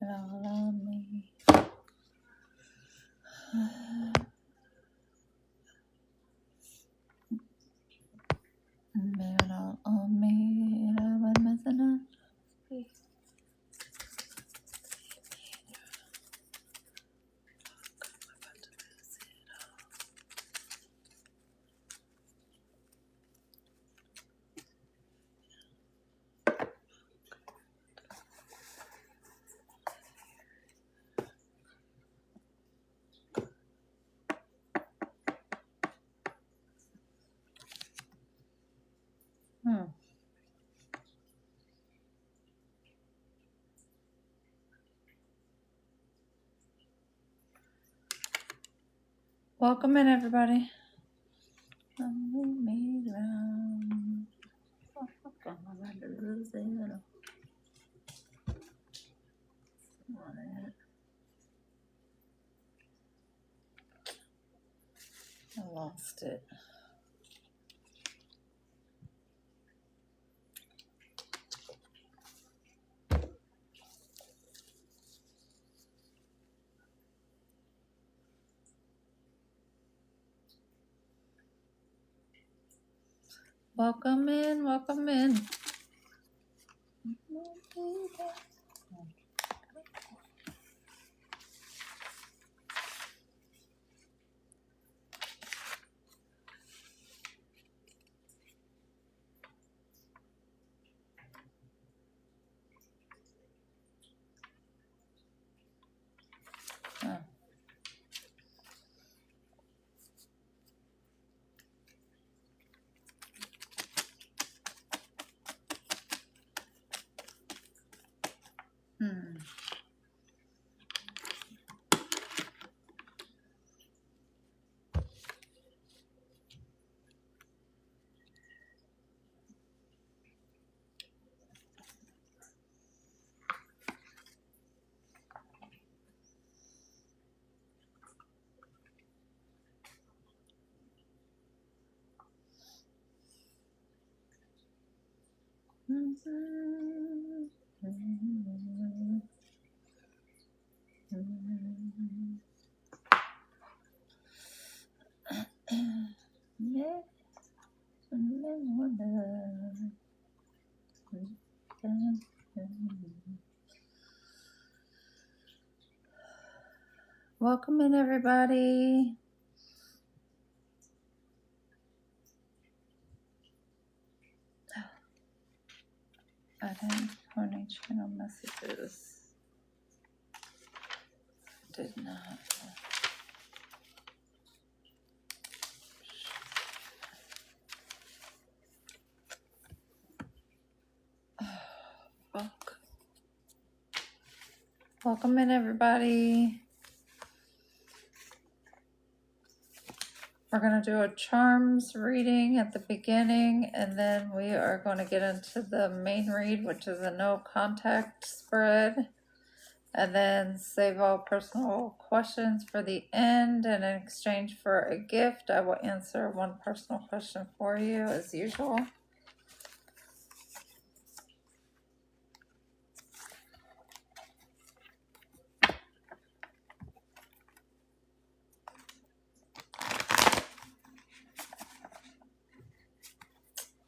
all on me. Man all on me. I'm messing up. Welcome in, everybody. I lost it. Welcome in, welcome in. Welcome in, everybody. Adding morning channel messages. Did not. Fuck. Welcome in, everybody. We're going to do a charms reading at the beginning, and then we are going to get into the main read, which is a no contact spread, and then save all personal questions for the end. And in exchange for a gift, I will answer one personal question for you as usual.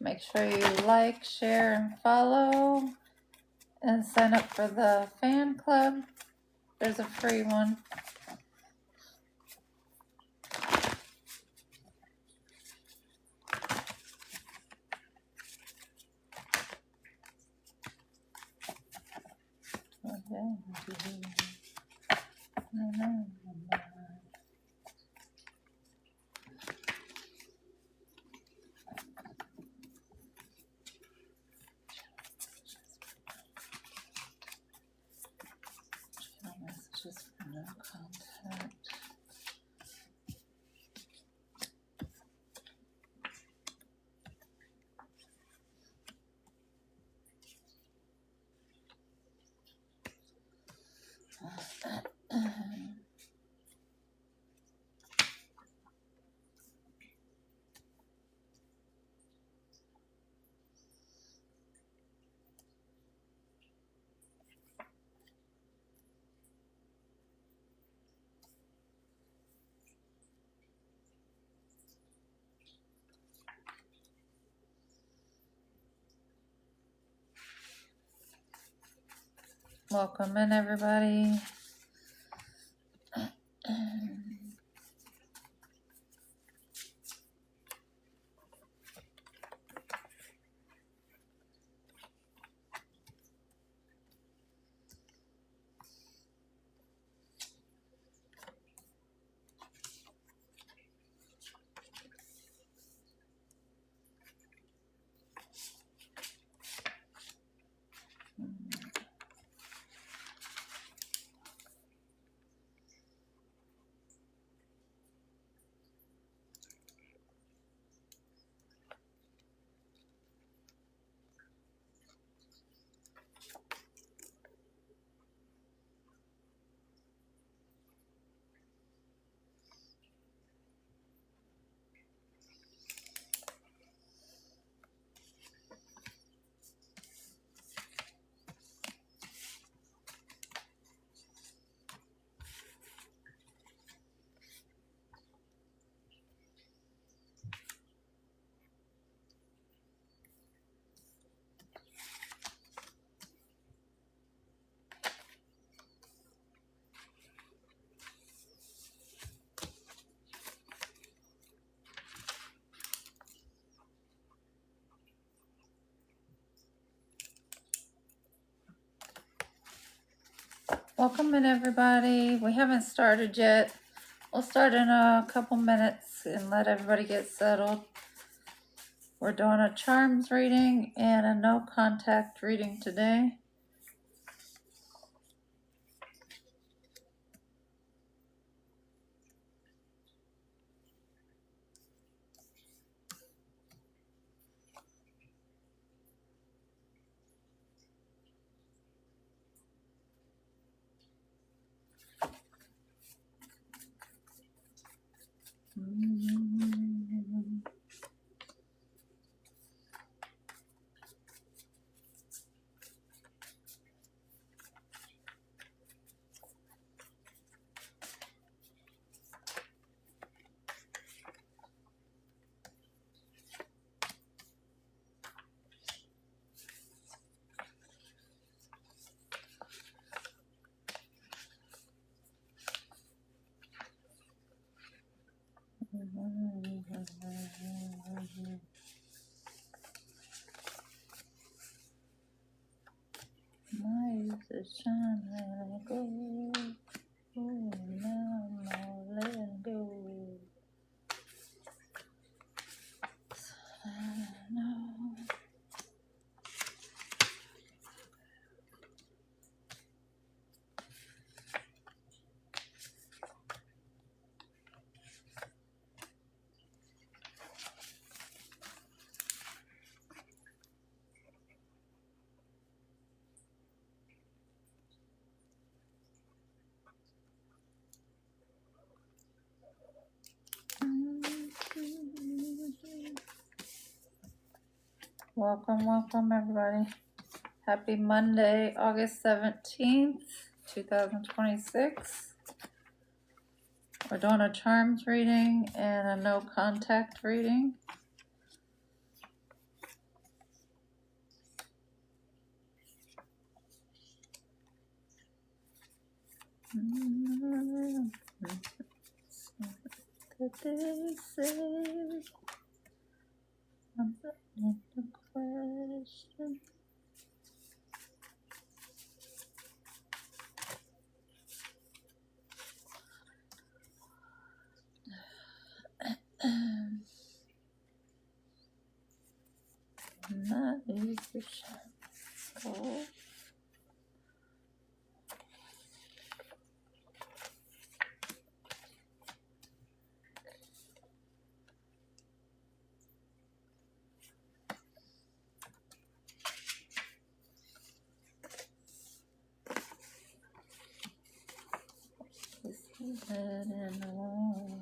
Make sure you like, share, and follow, and sign up for the fan club. There's a free one. Messages for no contact. Welcome in, everybody. Welcome in, everybody. We haven't started yet. We'll start in a couple minutes and let everybody get settled. We're doing a charms reading and a no contact reading today. My youth is shining like gold. Oh, now I'm letting go. No. Welcome, everybody. Happy Monday, August 17th, 2026. We're doing a charms reading and a no contact reading. They say I'm putting the question. That is the shadow. Head in the wall.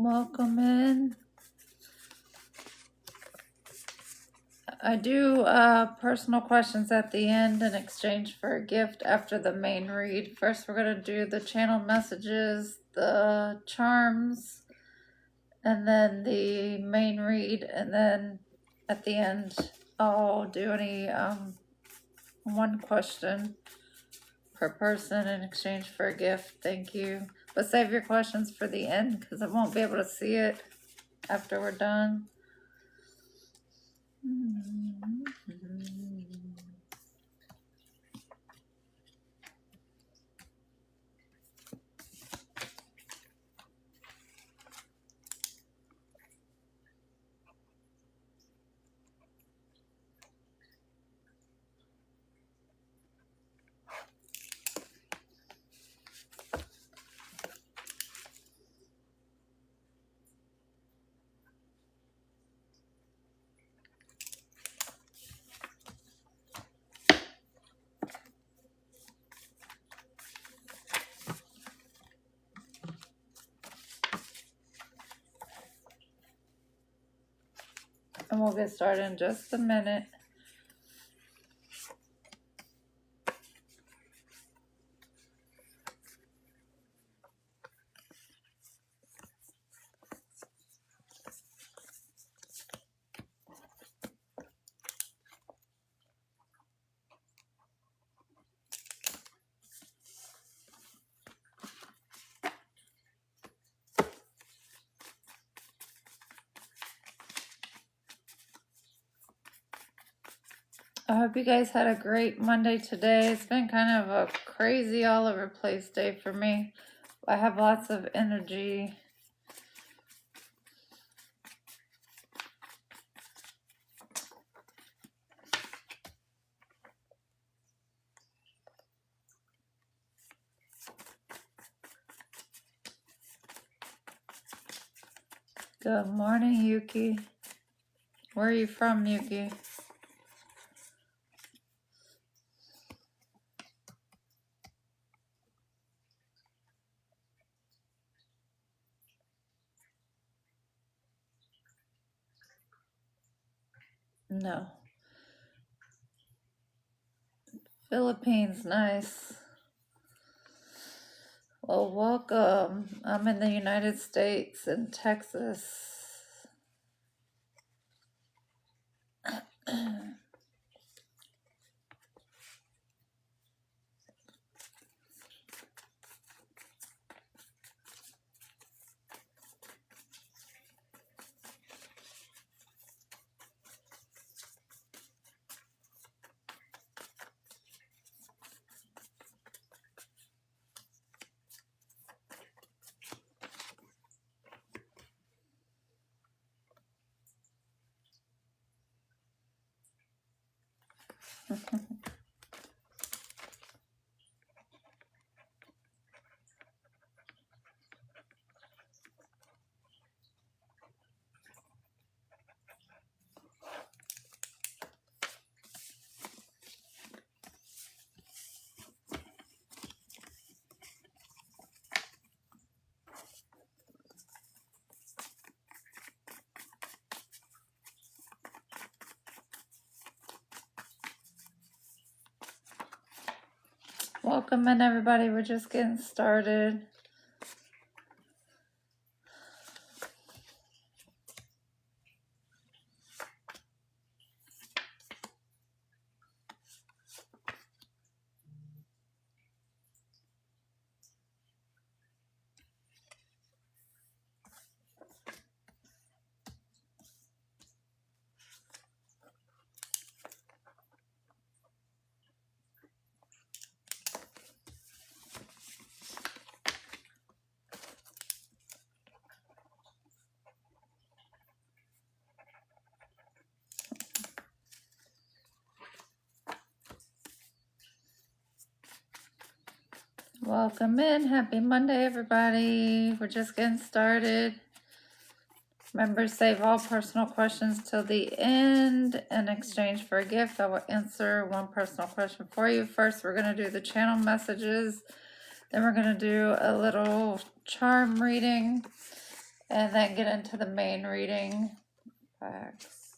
Welcome in. I do personal questions at the end in exchange for a gift after the main read. First, we're going to do the channel messages, the charms, and then the main read. And then at the end, I'll do any one question per person in exchange for a gift. Thank you. But save your questions for the end because I won't be able to see it after we're done. And we'll get started in just a minute. I hope you guys had a great Monday today. It's been kind of a crazy all over the place day for me. I have lots of energy. Good morning, Yuki. Where are you from, Yuki? No. Philippines, nice. Well, welcome. I'm in the United States in Texas. Welcome in, everybody. We're just getting started. Welcome in. Happy Monday, everybody. We're just getting started. Remember, save all personal questions till the end. In exchange for a gift, I will answer one personal question for you. First, we're going to do the channel messages. Then we're going to do a little charm reading. and then get into the main reading packs.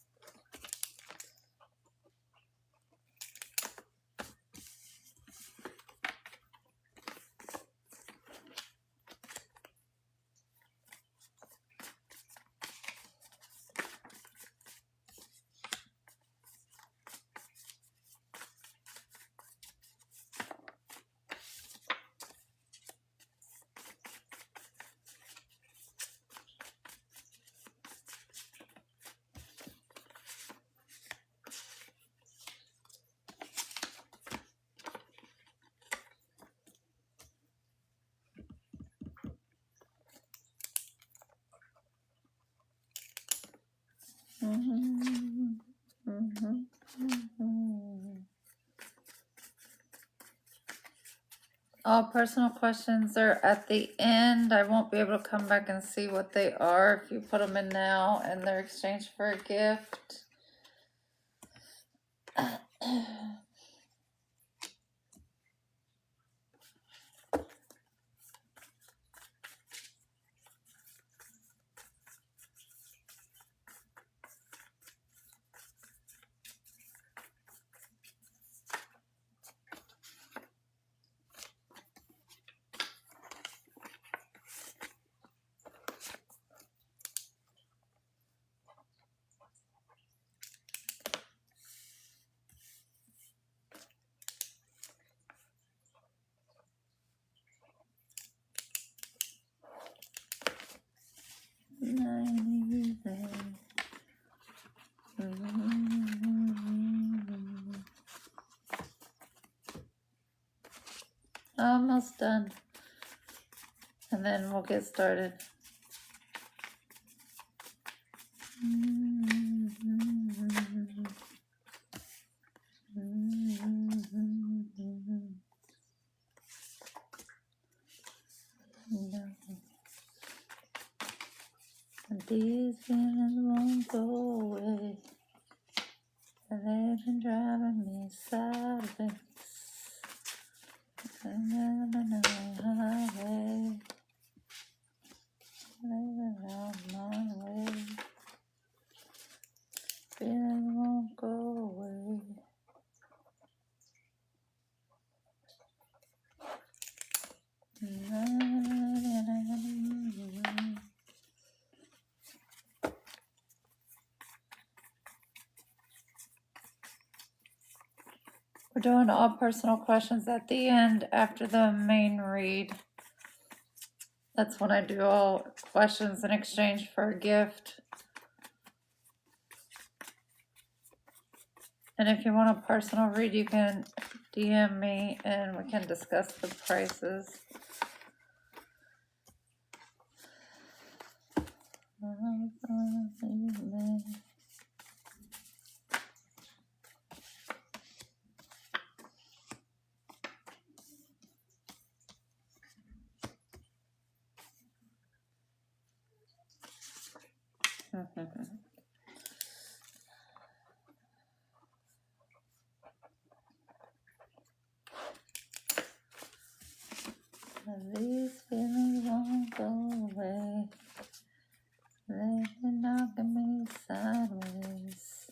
All personal questions are at the end. I won't be able to come back and see what they are if you put them in now and they're exchanged for a gift. Almost done. And then we'll get started. These feelings won't go away, and they've been driving me sideways. Highway, living on my way. Feelings won't go away. We're doing all personal questions at the end after the main read. That's when I do all questions in exchange for a gift. And if you want a personal read, you can DM me and we can discuss the prices. These feelings won't go away. They've been knocking me sideways.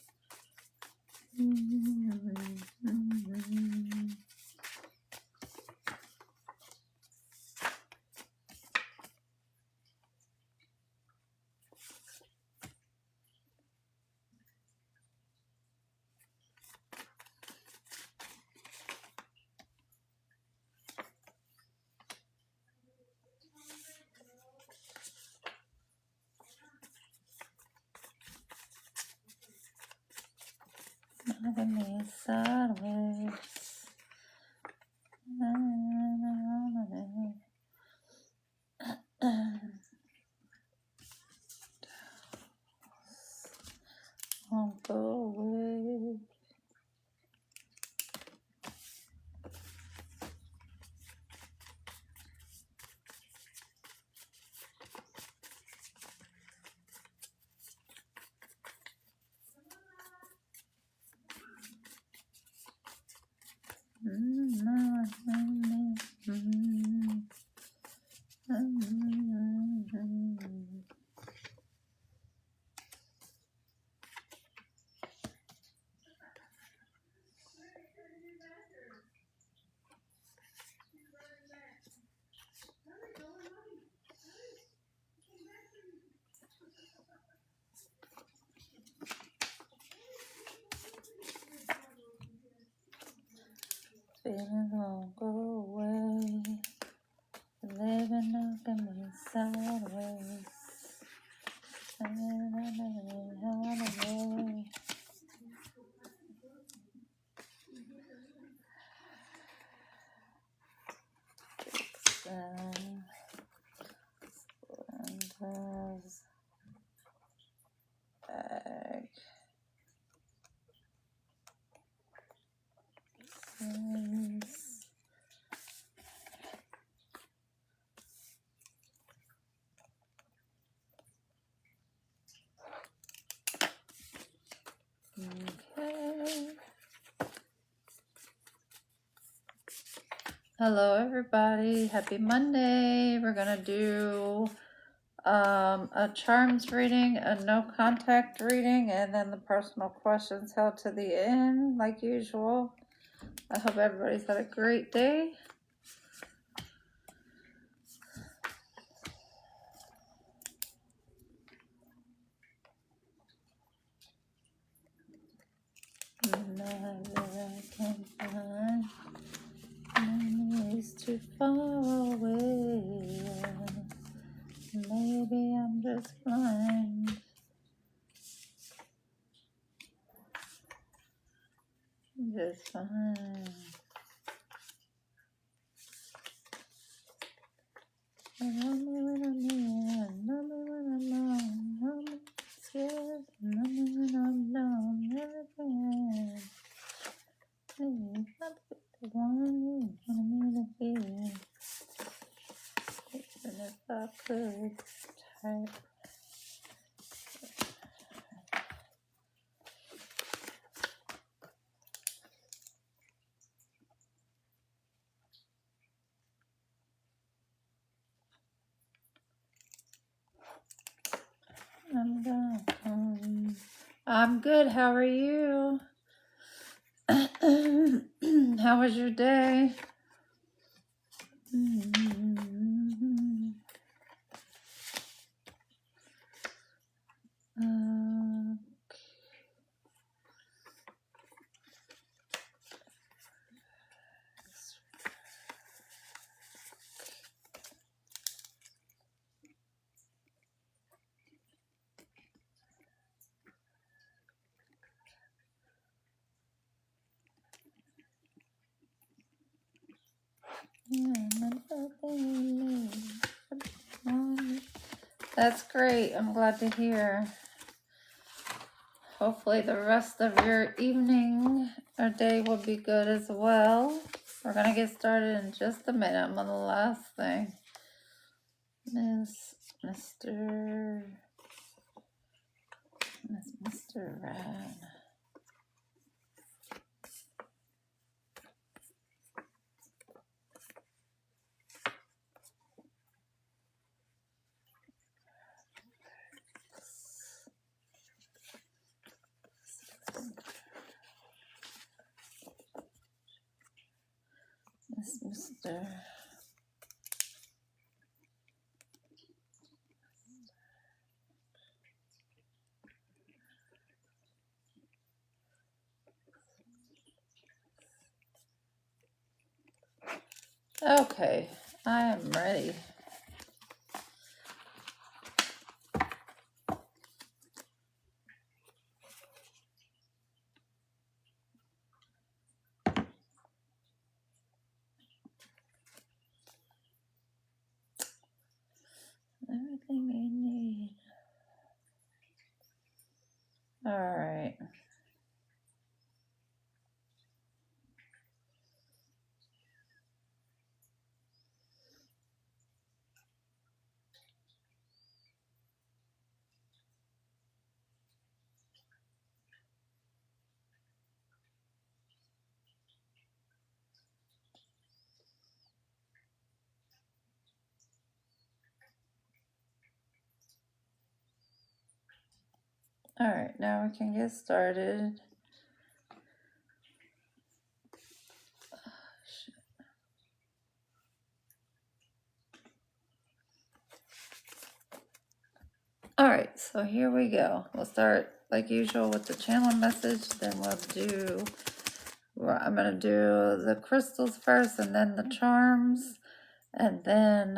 Knocking me sideways. Won't go away. feeling won't go away. Living knocking me sideways. Bag. Okay. Hello everybody, happy Monday. We're gonna do a charms reading, a no contact reading, and then the personal questions held to the end like usual. I hope everybody's had a great day. Never I can find memories too far away. Maybe I'm just blind. Just fine. Know me when I'm near, know me when I'm alone, know me scared, know me when I'm down, everything. Hey, I'm the one you want me to be. Even if I could type. I'm done. I'm good. How are you? How was your day? That's great. I'm glad to hear. Hopefully the rest of your evening or day will be good as well. We're going to get started in just a minute. I'm on the last thing. Mr. Rad. Mr. Okay, I am ready. Everything you need. All right. All right, now we can get started. All right, so here we go. We'll start like usual with the channel message, then we'll do I'm going to do the crystals first and then the charms and then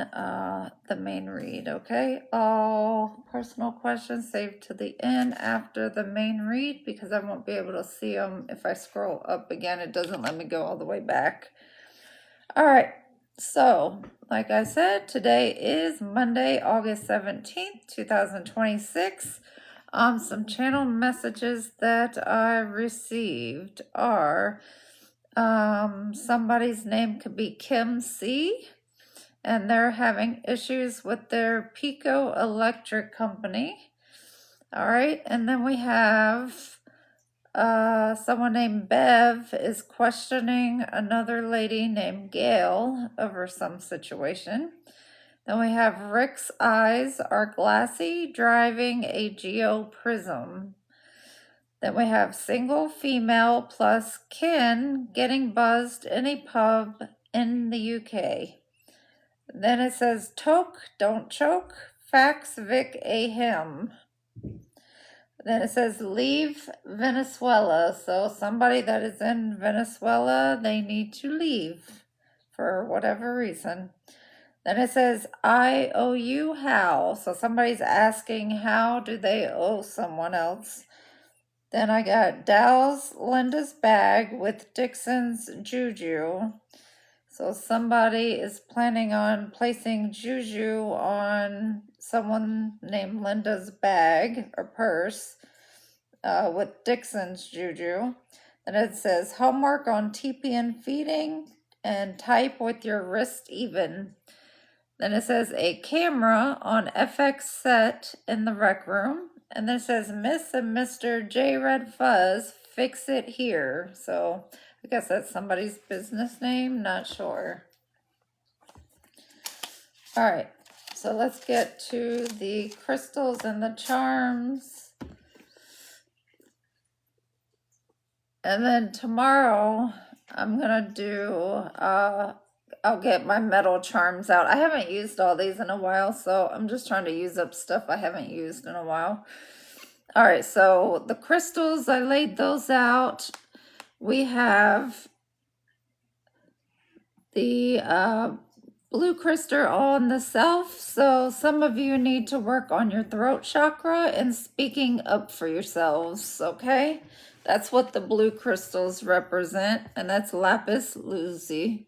the main read, okay? All personal questions saved to the end after the main read because I won't be able to see them if I scroll up again. It doesn't let me go all the way back. All right, so like I said, today is Monday, August 17th, 2026. Some channel messages that I received are somebody's name could be Kim C, and they're having issues with their Pico Electric Company. All right, and then we have someone named Bev is questioning another lady named Gail over some situation. Then we have Rick's eyes are glassy, driving a geo prism. Then we have single female plus kin getting buzzed in a pub in the UK. Then it says toke, don't choke, fax Vic a him. Then it says leave Venezuela. So somebody that is in Venezuela, they need to leave for whatever reason. Then it says I owe you how. So somebody's asking how do they owe someone else. Then I got Dow's Linda's bag with Dixon's juju. So somebody is planning on placing juju on someone named Linda's bag or purse with Dixon's juju. And it says homework on TP and feeding and type with your wrist even. Then it says a camera on FX set in the rec room. And then it says Miss and Mr. J Red Fuzz, fix it here. So I guess that's somebody's business name, not sure. All right, so let's get to the crystals and the charms. And then tomorrow I'm gonna do, I'll get my metal charms out. I haven't used all these in a while, so I'm just trying to use up stuff I haven't used in a while. All right, so the crystals, I laid those out. We have the blue crystal on the self. So some of you need to work on your throat chakra and speaking up for yourselves, okay? That's what the blue crystals represent, and that's lapis lazuli.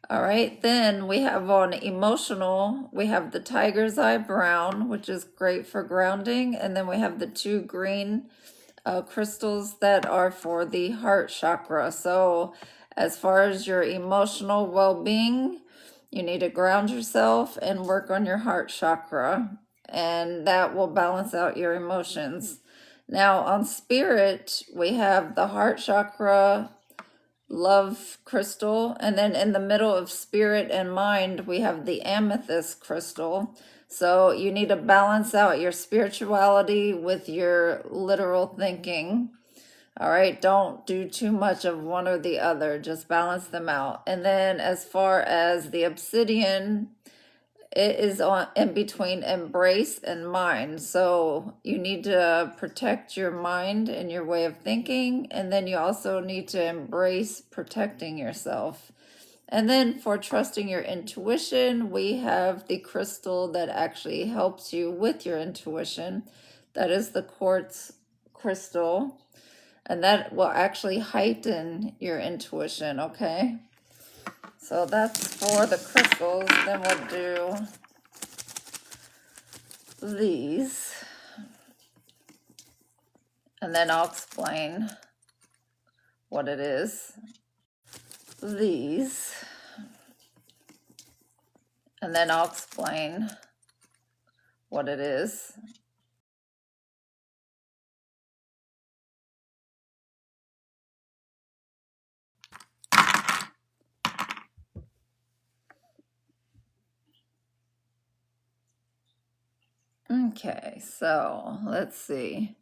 All right, then we have on emotional, we have the tiger's eye brown, which is great for grounding. And then we have the two green crystals that are for the heart chakra. So as far as your emotional well-being, you need to ground yourself and work on your heart chakra, and that will balance out your emotions. Now on spirit, we have the heart chakra, love crystal, and then in the middle of spirit and mind we have the amethyst crystal. So you need to balance out your spirituality with your literal thinking. All right, don't do too much of one or the other, just balance them out. And then as far as the obsidian, it is on in between embrace and mind. So you need to protect your mind and your way of thinking, and then you also need to embrace protecting yourself. And then for trusting your intuition, we have the crystal that actually helps you with your intuition. That is the quartz crystal, and that will actually heighten your intuition, okay? So that's for the crystals. Then we'll do these. And then I'll explain what it is. These. And then I'll explain what it is. Okay, so let's see.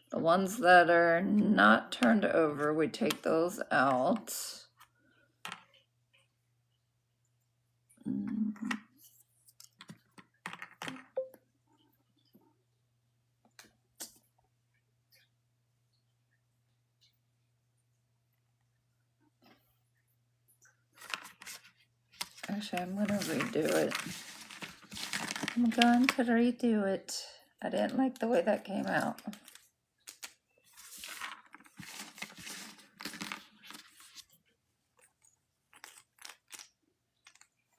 The ones that are not turned over, we take those out. Actually, I'm going to redo it. I'm going to redo it. I didn't like the way that came out.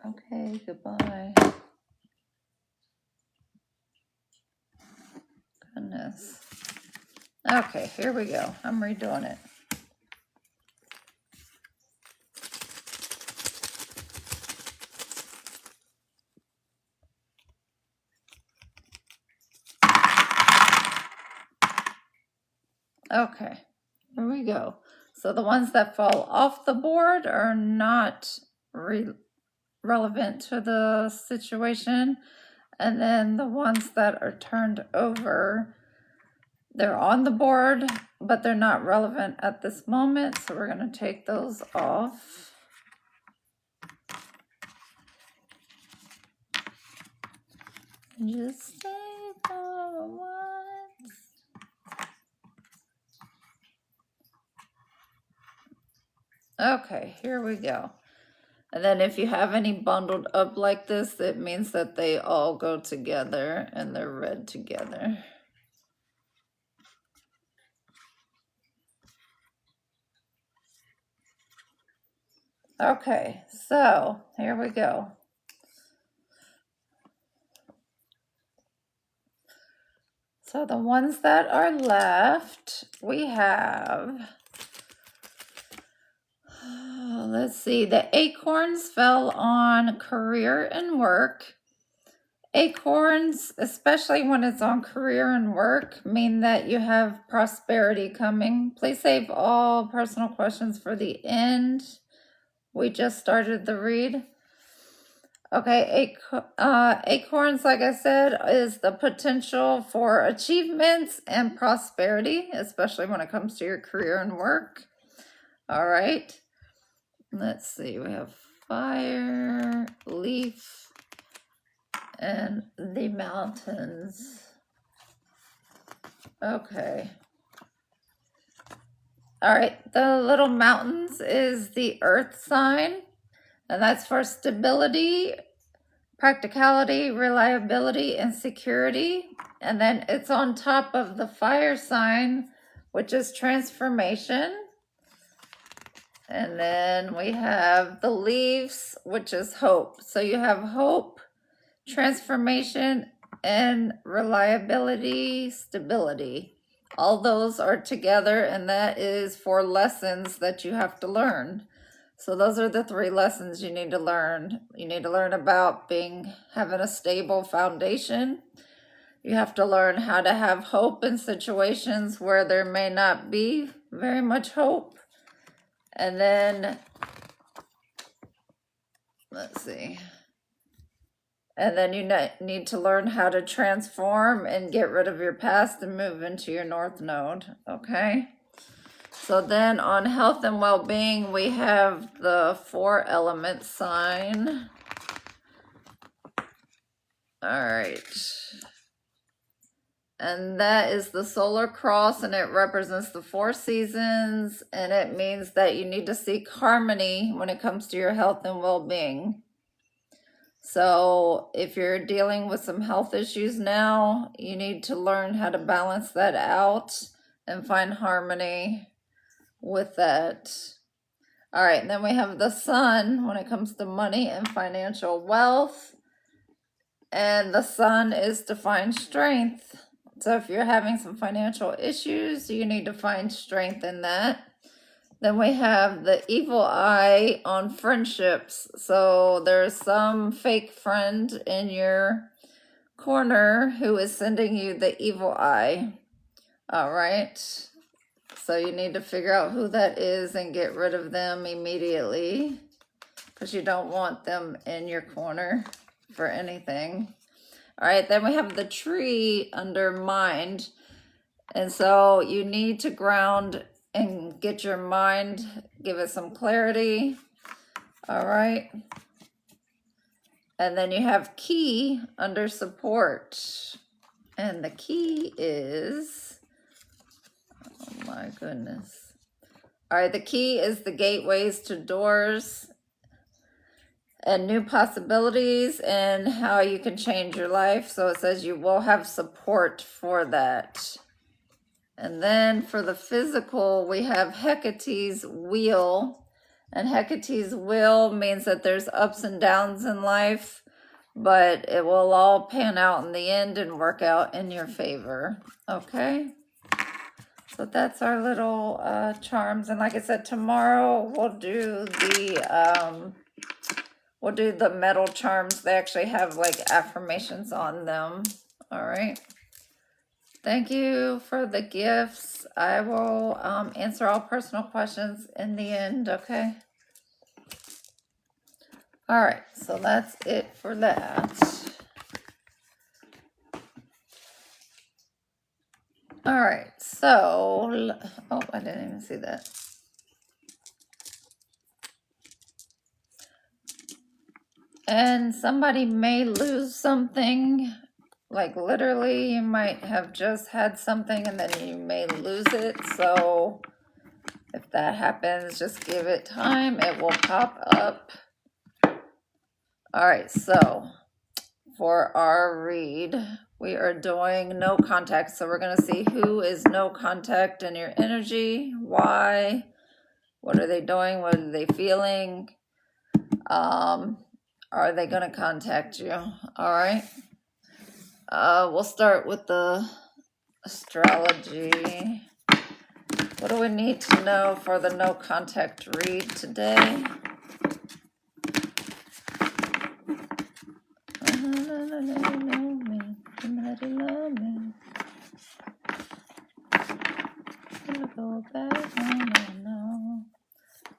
Okay, goodbye. Goodness. Okay, here we go. I'm redoing it. Okay, here we go. So the ones that fall off the board are not relevant to the situation. And then the ones that are turned over, they're on the board, but they're not relevant at this moment. So we're going to take those off. Just take the ones. Okay, here we go. And then if you have any bundled up like this, it means that they all go together and they're read together. Okay, so here we go. So the ones that are left, we have, let's see, the acorns fell on career and work. Acorns, especially when it's on career and work, mean that you have prosperity coming. Please save all personal questions for the end. We just started the read. Okay, acorns, like I said, is the potential for achievements and prosperity, especially when it comes to your career and work. All right, let's see, we have fire, leaf, and the mountains. Okay. All right, the little mountains is the earth sign, and that's for stability, practicality, reliability, and security. And then it's on top of the fire sign, which is transformation. And then we have the leaves, which is hope. So you have hope, transformation, and reliability, stability. All those are together, and that is for lessons that you have to learn. So those are the 3 lessons you need to learn. You need to learn about having a stable foundation. You have to learn how to have hope in situations where there may not be very much hope. And then, let's see. And then you need to learn how to transform and get rid of your past and move into your North Node, okay? So then on health and well-being, we have the 4 element sign. All right. And that is the solar cross, and it represents the 4 seasons, and it means that you need to seek harmony when it comes to your health and well-being. So if you're dealing with some health issues now, you need to learn how to balance that out and find harmony with that. All right, and then we have the sun when it comes to money and financial wealth. And the sun is to find strength. So if you're having some financial issues, you need to find strength in that. Then we have the evil eye on friendships. So there's some fake friend in your corner who is sending you the evil eye. All right. So you need to figure out who that is and get rid of them immediately, because you don't want them in your corner for anything. All right, then we have the tree under mind. And so you need to ground and get your mind, give it some clarity. All right. And then you have key under support. And the key is, oh my goodness. All right, the key is the gateways to doors. and new possibilities and how you can change your life. So it says you will have support for that. And then for the physical, we have Hecate's wheel. And Hecate's wheel means that there's ups and downs in life, but it will all pan out in the end and work out in your favor. Okay? So that's our little charms. And like I said, tomorrow we'll do the metal charms. They actually have like affirmations on them. All right. Thank you for the gifts. I will answer all personal questions in the end, okay? All right, so that's it for that. All right, so, oh, I didn't even see that. And somebody may lose something, like literally you might have just had something and then you may lose it. So if that happens, just give it time, it will pop up. All right, so for our read, we are doing no contact. So we're going to see who is no contact in your energy, why, what are they doing, what are they feeling, are they going to contact you? All right, we'll start with the astrology. What do we need to know for the no contact read today?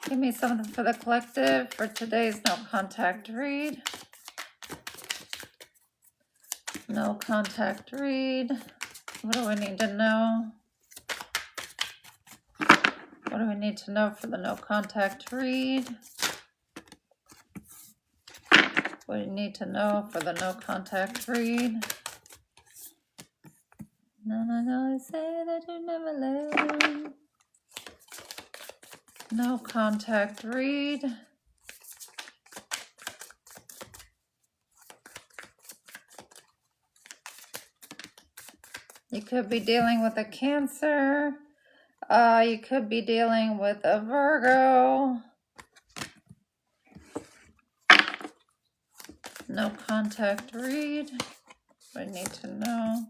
Give me something for the collective for today's no contact read. No contact read. What do we need to know? What do we need to know for the no contact read? What do you need to know for the no contact read? No, say that you never learn. No contact read. You could be dealing with a Cancer. You could be dealing with a Virgo. No contact read. I need to know.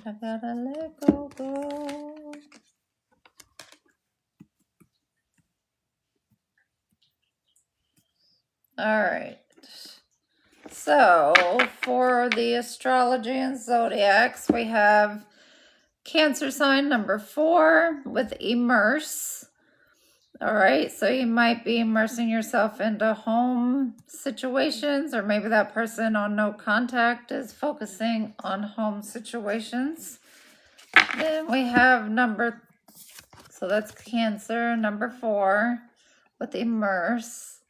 I gotta let go. All right. So for the astrology and zodiacs, we have Cancer sign number 4 with immerse. All right, so you might be immersing yourself into home situations, or maybe that person on no contact is focusing on home situations. Then we have so that's Cancer, number 4 with immerse.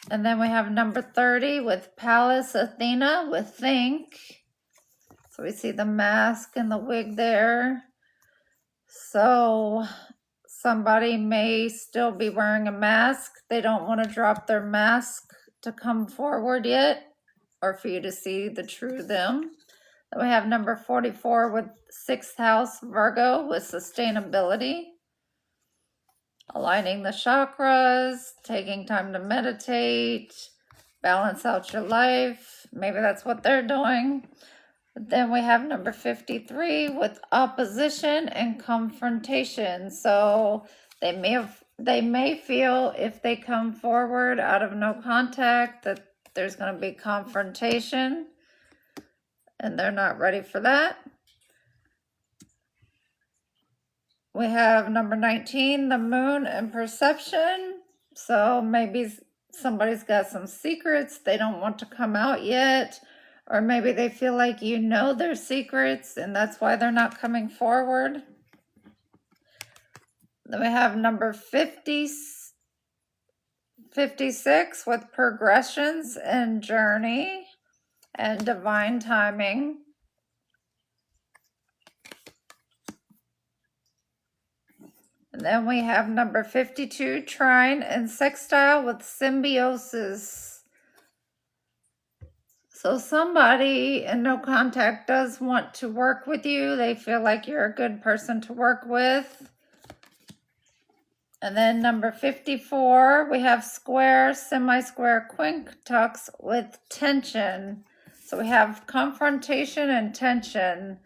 And then we have number 30 with Pallas Athena with think. So we see the mask and the wig there. So somebody may still be wearing a mask. They don't want to drop their mask to come forward yet, or for you to see the true them. Then we have number 44 with 6th house Virgo with sustainability. Aligning the chakras, taking time to meditate, balance out your life. Maybe that's what they're doing. Then we have number 53 with opposition and confrontation. So they may feel if they come forward out of no contact that there's going to be confrontation, and they're not ready for that. We have number 19, the moon and perception. So maybe somebody's got some secrets they don't want to come out yet. Or maybe they feel like you know their secrets and that's why they're not coming forward. Then we have number 56 with progressions and journey and divine timing. And then we have number 52, trine and sextile with symbiosis. So somebody in no contact does want to work with you. They feel like you're a good person to work with. And then number 54, we have square, semi-square quincunx with tension. So we have confrontation and tension.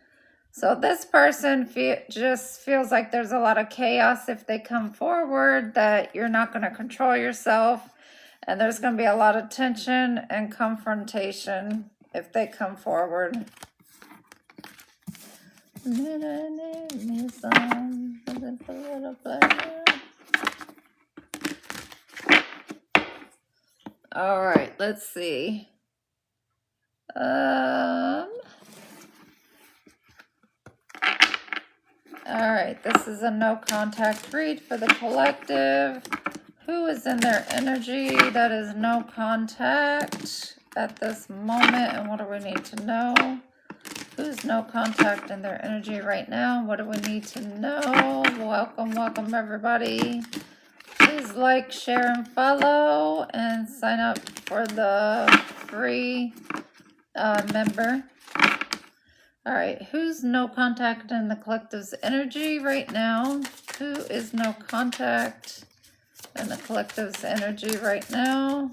So this person just feels like there's a lot of chaos if they come forward, that you're not going to control yourself. And there's going to be a lot of tension and confrontation if they come forward. All right, let's see. All right, this is a no contact read for the collective. Who is in their energy that is no contact at this moment, and what do we need to know? Who's no contact in their energy right now? What do we need to know? Welcome, welcome everybody. Please like, share, and follow, and sign up for the free member. All right, who's no contact in the collective's energy right now? Who is no contact in the collective's energy right now?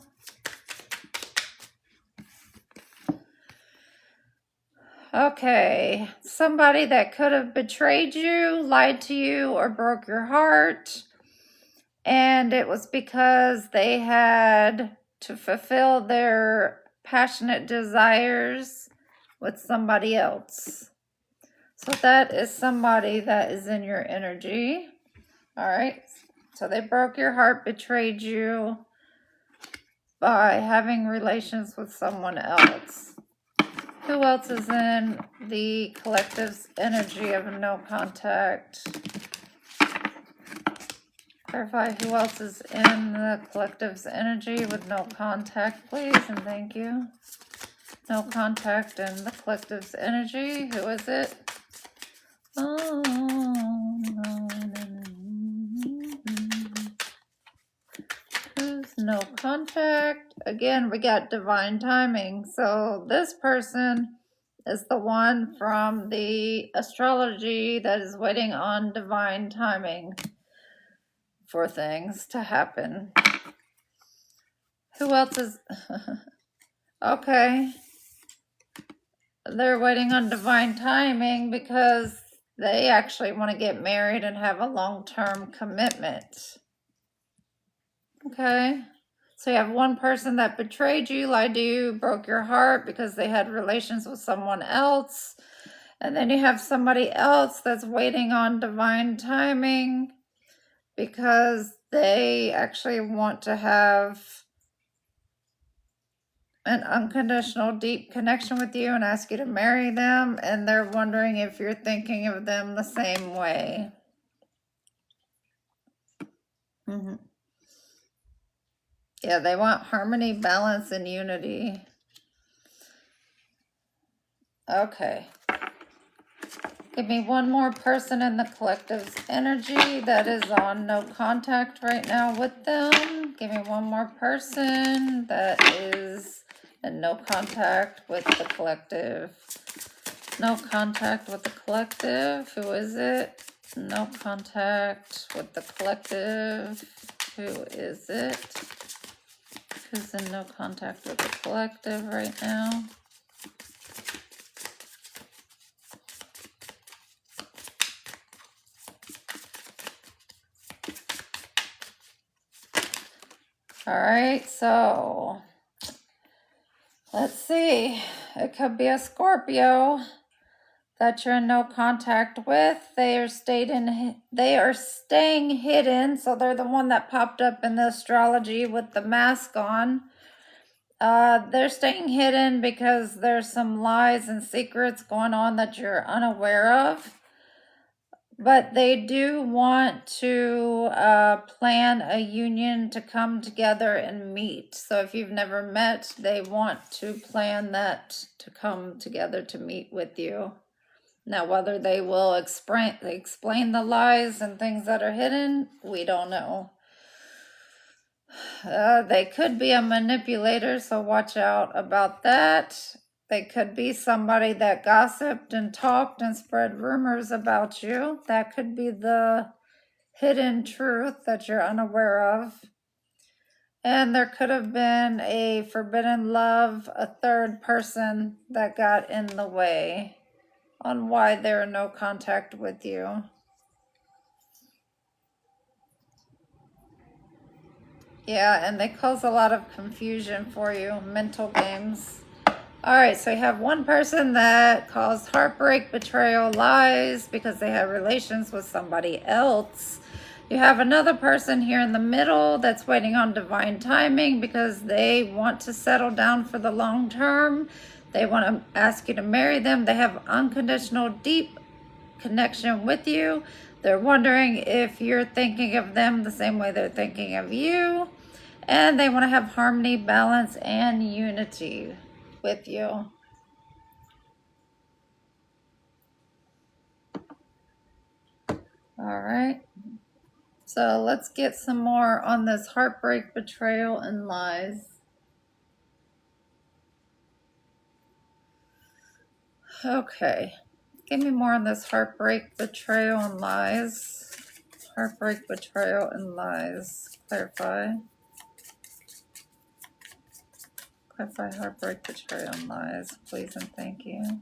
Okay, somebody that could have betrayed you, lied to you, or broke your heart. And it was because they had to fulfill their passionate desires with somebody else. So that is somebody that is in your energy. All right. So they broke your heart, betrayed you by having relations with someone else. Who else is in the collective's energy of no contact? Clarify who else is in the collective's energy with no contact, please, and thank you. No contact in the collective's energy. Who is it? Oh, no. Who's no contact? Again, we got divine timing. So this person is the one from the astrology that is waiting on divine timing for things to happen. Who else is... Okay. They're waiting on divine timing because they actually want to get married and have a long-term commitment. Okay. So you have one person that betrayed you, lied to you, broke your heart because they had relations with someone else. And then you have somebody else that's waiting on divine timing because they actually want to have an unconditional deep connection with you and ask you to marry them, and they're wondering if you're thinking of them the same way. Yeah, they want harmony, balance, and unity. Okay. Give me one more person in the collective's energy that is on no contact right now with them. Give me one more person that is in no contact with the collective. No contact with the collective. Who is it? No contact with the collective. Who is it? Who's in no contact with the collective right now? All right, so let's see. It could be a Scorpio that you're in no contact with. They are staying hidden. So they're the one that popped up in the astrology with the mask on. They're staying hidden because there's some lies and secrets going on that you're unaware of. But they do want to plan a union to come together and meet. So if you've never met, they want to plan that to come together to meet with you. Now, whether they will explain the lies and things that are hidden, we don't know. They could be a manipulator, so watch out about that. They could be somebody that gossiped and talked and spread rumors about you. That could be the hidden truth that you're unaware of. And there could have been a forbidden love, a third person that got in the way on why there are no contact with you. Yeah, and they cause a lot of confusion for you, mental games. All right, so you have one person that caused heartbreak, betrayal, lies because they had relations with somebody else. You have another person here in the middle that's waiting on divine timing because they want to settle down for the long term. They want to ask you to marry them. They have unconditional, deep connection with you. They're wondering if you're thinking of them the same way they're thinking of you. And they want to have harmony, balance, and unity with you. All right. So let's get some more on this heartbreak, betrayal, and lies. Okay. Give me more on this heartbreak, betrayal, and lies. Heartbreak, betrayal, and lies. Clarify. Clarify heartbreak, betrayal, and lies. Please and thank you.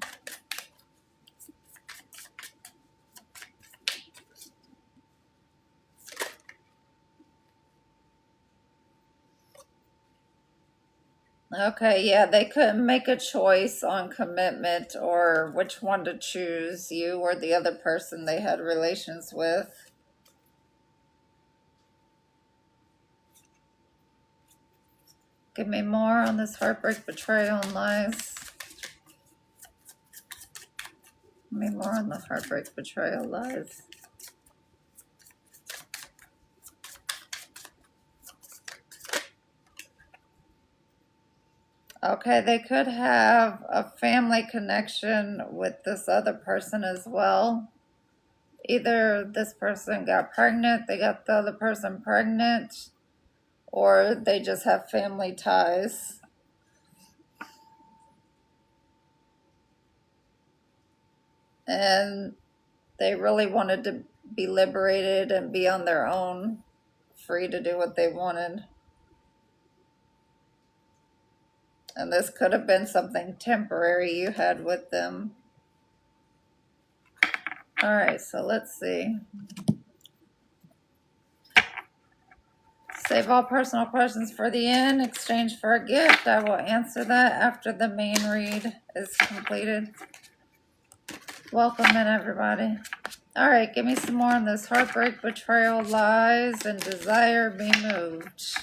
Okay, yeah, they couldn't make a choice on commitment or which one to choose, you or the other person they had relations with. Give me more on this heartbreak, betrayal, and lies. Give me more on the heartbreak, betrayal, lies. Okay, they could have a family connection with this other person as well. Either this person got pregnant, they got the other person pregnant, or they just have family ties. And they really wanted to be liberated and be on their own, free to do what they wanted. And this could have been something temporary you had with them. All right, so let's see. Save all personal questions for the end. Exchange for a gift. I will answer that after the main read is completed. Welcome in, everybody. All right, give me some more on this heartbreak, betrayal, lies, and desire be moved.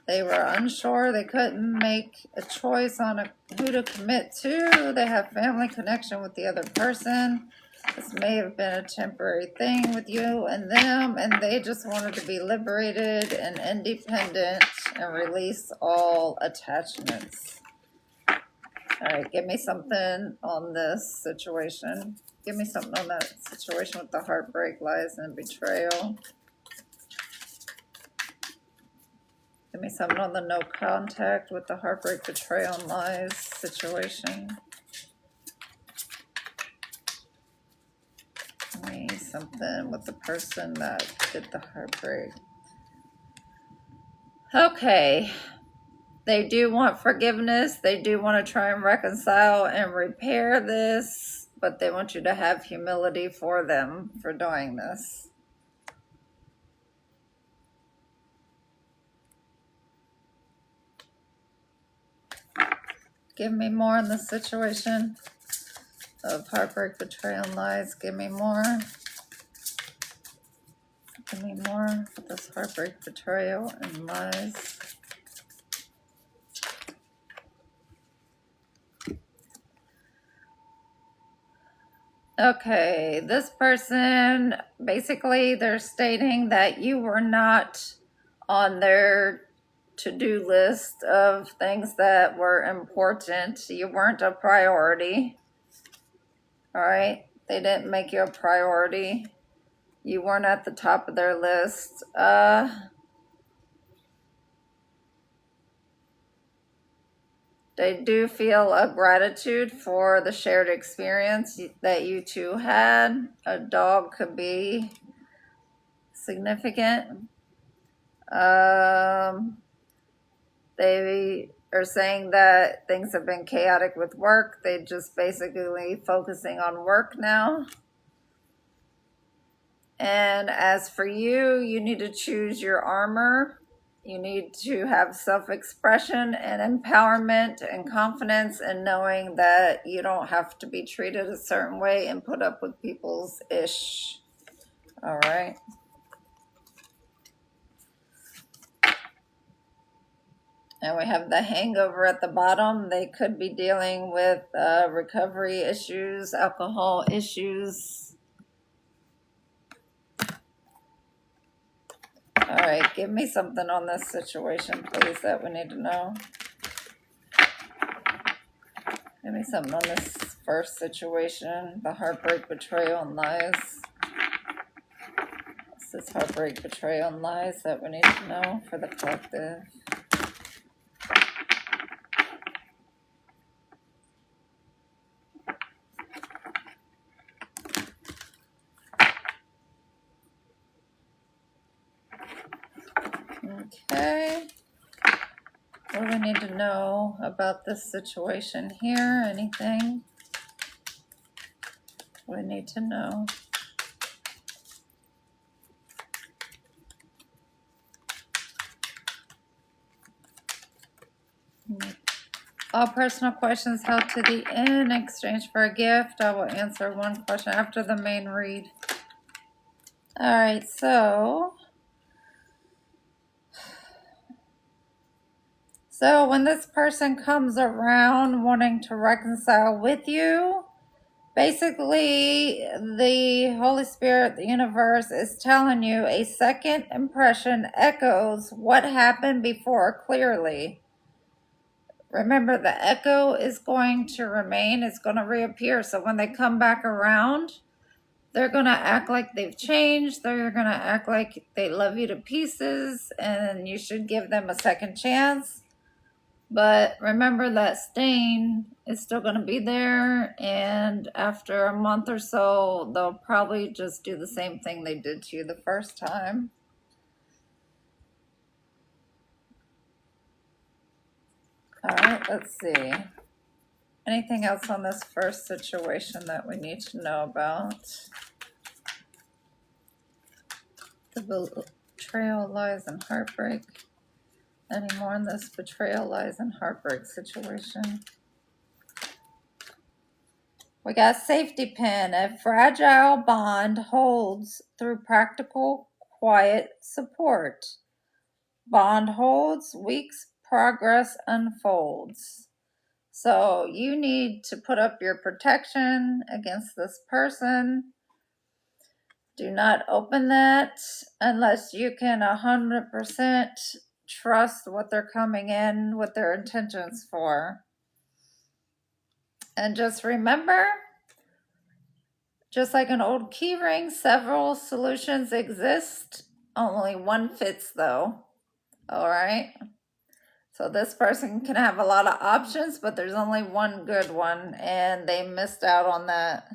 They were unsure. They couldn't make a choice on who to commit to. They have family connection with the other person. This may have been a temporary thing with you and them, and they just wanted to be liberated and independent and release all attachments. All right, give me something on this situation. Give me something on that situation with the heartbreak, lies, and betrayal. Give me something on the no contact with the heartbreak, betrayal, and lies situation. Give me something with the person that did the heartbreak. Okay. They do want forgiveness. They do want to try and reconcile and repair this, but they want you to have humility for them for doing this. Give me more on the situation of heartbreak, betrayal, and lies. Give me more. Give me more with this heartbreak, betrayal, and lies. Okay, this person, basically they're stating that you were not on their to-do list of things that were important. You weren't a priority. All right, they didn't make you a priority. You weren't at the top of their list. They do feel a gratitude for the shared experience that you two had. A dog could be significant. They are saying that things have been chaotic with work. They're just basically focusing on work now. And as for you, you need to choose your armor. You need to have self-expression and empowerment and confidence in knowing that you don't have to be treated a certain way and put up with people's ish. All right. And we have the hangover at the bottom. They could be dealing with recovery issues, alcohol issues. All right, give me something on this situation, please, that we need to know. Give me something on this first situation, the heartbreak, betrayal, and lies. What's this heartbreak, betrayal, and lies that we need to know for the collective? Okay. What do we need to know about this situation here? Anything we need to know? All personal questions held to the end in exchange for a gift. I will answer one question after the main read. All right, so when this person comes around wanting to reconcile with you, basically the Holy Spirit, the universe, is telling you a second impression echoes what happened before clearly. Remember, the echo is going to remain. It's going to reappear. So when they come back around, they're going to act like they've changed. They're going to act like they love you to pieces, and you should give them a second chance. But remember that stain is still going to be there, and after a month or so, they'll probably just do the same thing they did to you the first time. All right, let's see. Anything else on this first situation that we need to know about? The betrayal, lies, and heartbreak. Any more in this betrayal, lies, and heartbreak situation? We got safety pin. A fragile bond holds through practical, quiet support. Bond holds, weeks, progress unfolds. So you need to put up your protection against this person. Do not open that unless you can 100% trust what they're coming in with their intentions for. And just remember, just like an old key ring, several solutions exist. Only one fits though. All right. So this person can have a lot of options, but there's only one good one, and they missed out on that.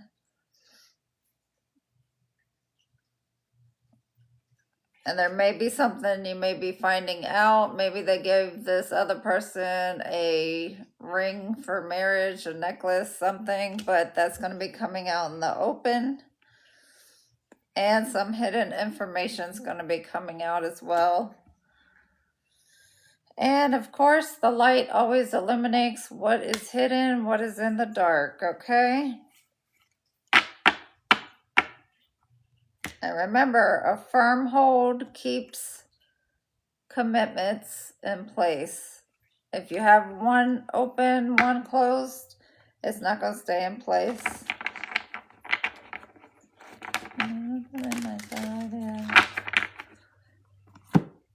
And there may be something you may be finding out. Maybe they gave this other person a ring for marriage, a necklace, something, but that's going to be coming out in the open. And some hidden information is going to be coming out as well. And of course, the light always illuminates what is hidden, what is in the dark, okay? And remember, a firm hold keeps commitments in place. If you have one open, one closed, it's not going to stay in place.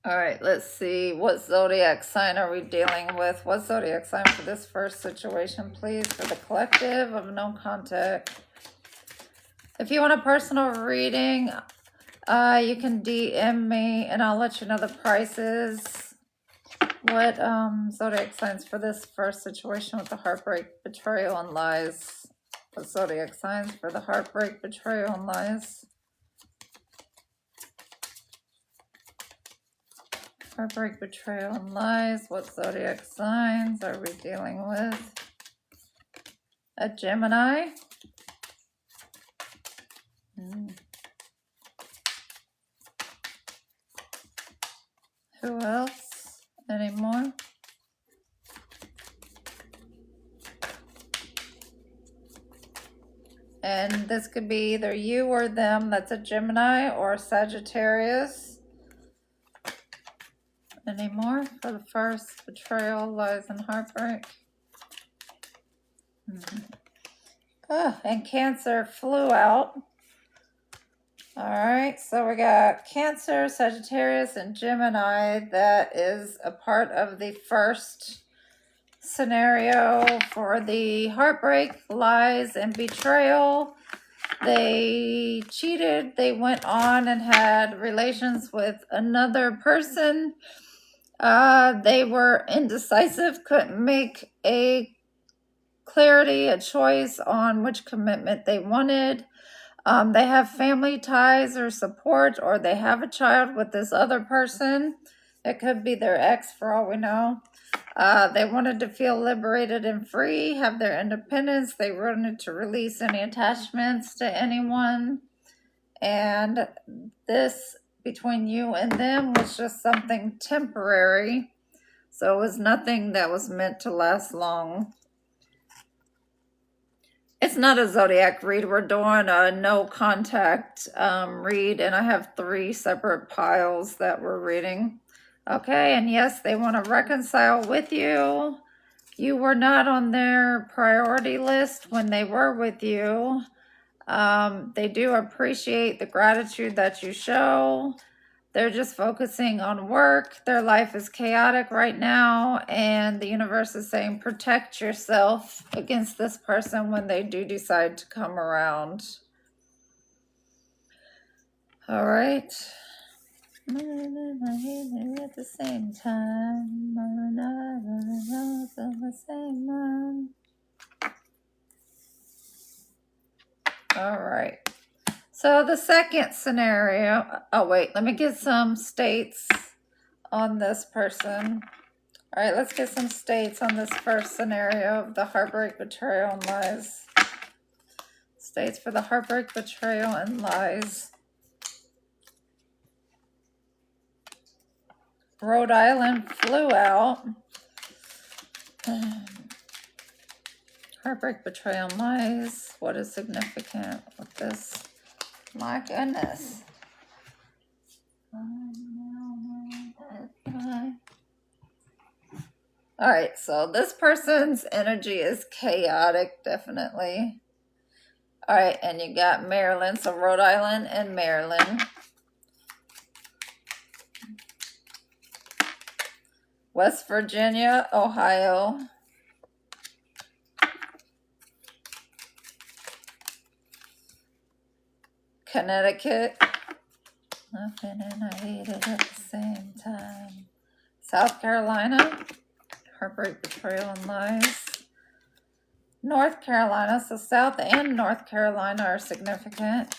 All right, let's see. What zodiac sign are we dealing with? What zodiac sign for this first situation, please, for the collective of no contact? If you want a personal reading, you can DM me and I'll let you know the prices. What zodiac signs for this first situation with the heartbreak, betrayal, and lies? What zodiac signs for the heartbreak, betrayal, and lies? Heartbreak, betrayal, and lies. What zodiac signs are we dealing with? A Gemini. Who else? Any more? And this could be either you or them. That's a Gemini or a Sagittarius. Any more for the first? Betrayal, lies, and heartbreak. Oh, and Cancer flew out. All right, so we got Cancer, Sagittarius, and Gemini. That is a part of the first scenario for the heartbreak, lies, and betrayal. They cheated. They went on and had relations with another person. They were indecisive, couldn't make a choice on which commitment they wanted. They have family ties or support, or they have a child with this other person. It could be their ex for all we know. They wanted to feel liberated and free, have their independence. They wanted to release any attachments to anyone. And this between you and them was just something temporary. So it was nothing that was meant to last long. It's not a zodiac read. We're doing a no contact read, and I have 3 separate piles that we're reading. Okay, and yes, they want to reconcile with you. You were not on their priority list when they were with you. They do appreciate the gratitude that you show. They're just focusing on work. Their life is chaotic right now, and the universe is saying protect yourself against this person when they do decide to come around. All right. At the same time, the same time. All right. So the second scenario, oh wait, let me get some states on this person. All right, let's get some states on this first scenario of the heartbreak, betrayal, and lies. States for the heartbreak, betrayal, and lies. Rhode Island flew out. Heartbreak, betrayal, and lies. What is significant with this? My goodness. All right, so this person's energy is chaotic, definitely. All right, and you got Maryland, so Rhode Island and Maryland. West Virginia, Ohio. Connecticut. Nothing and I hate it at the same time. South Carolina. Heartbreak, betrayal, and lies. North Carolina. So South and North Carolina are significant.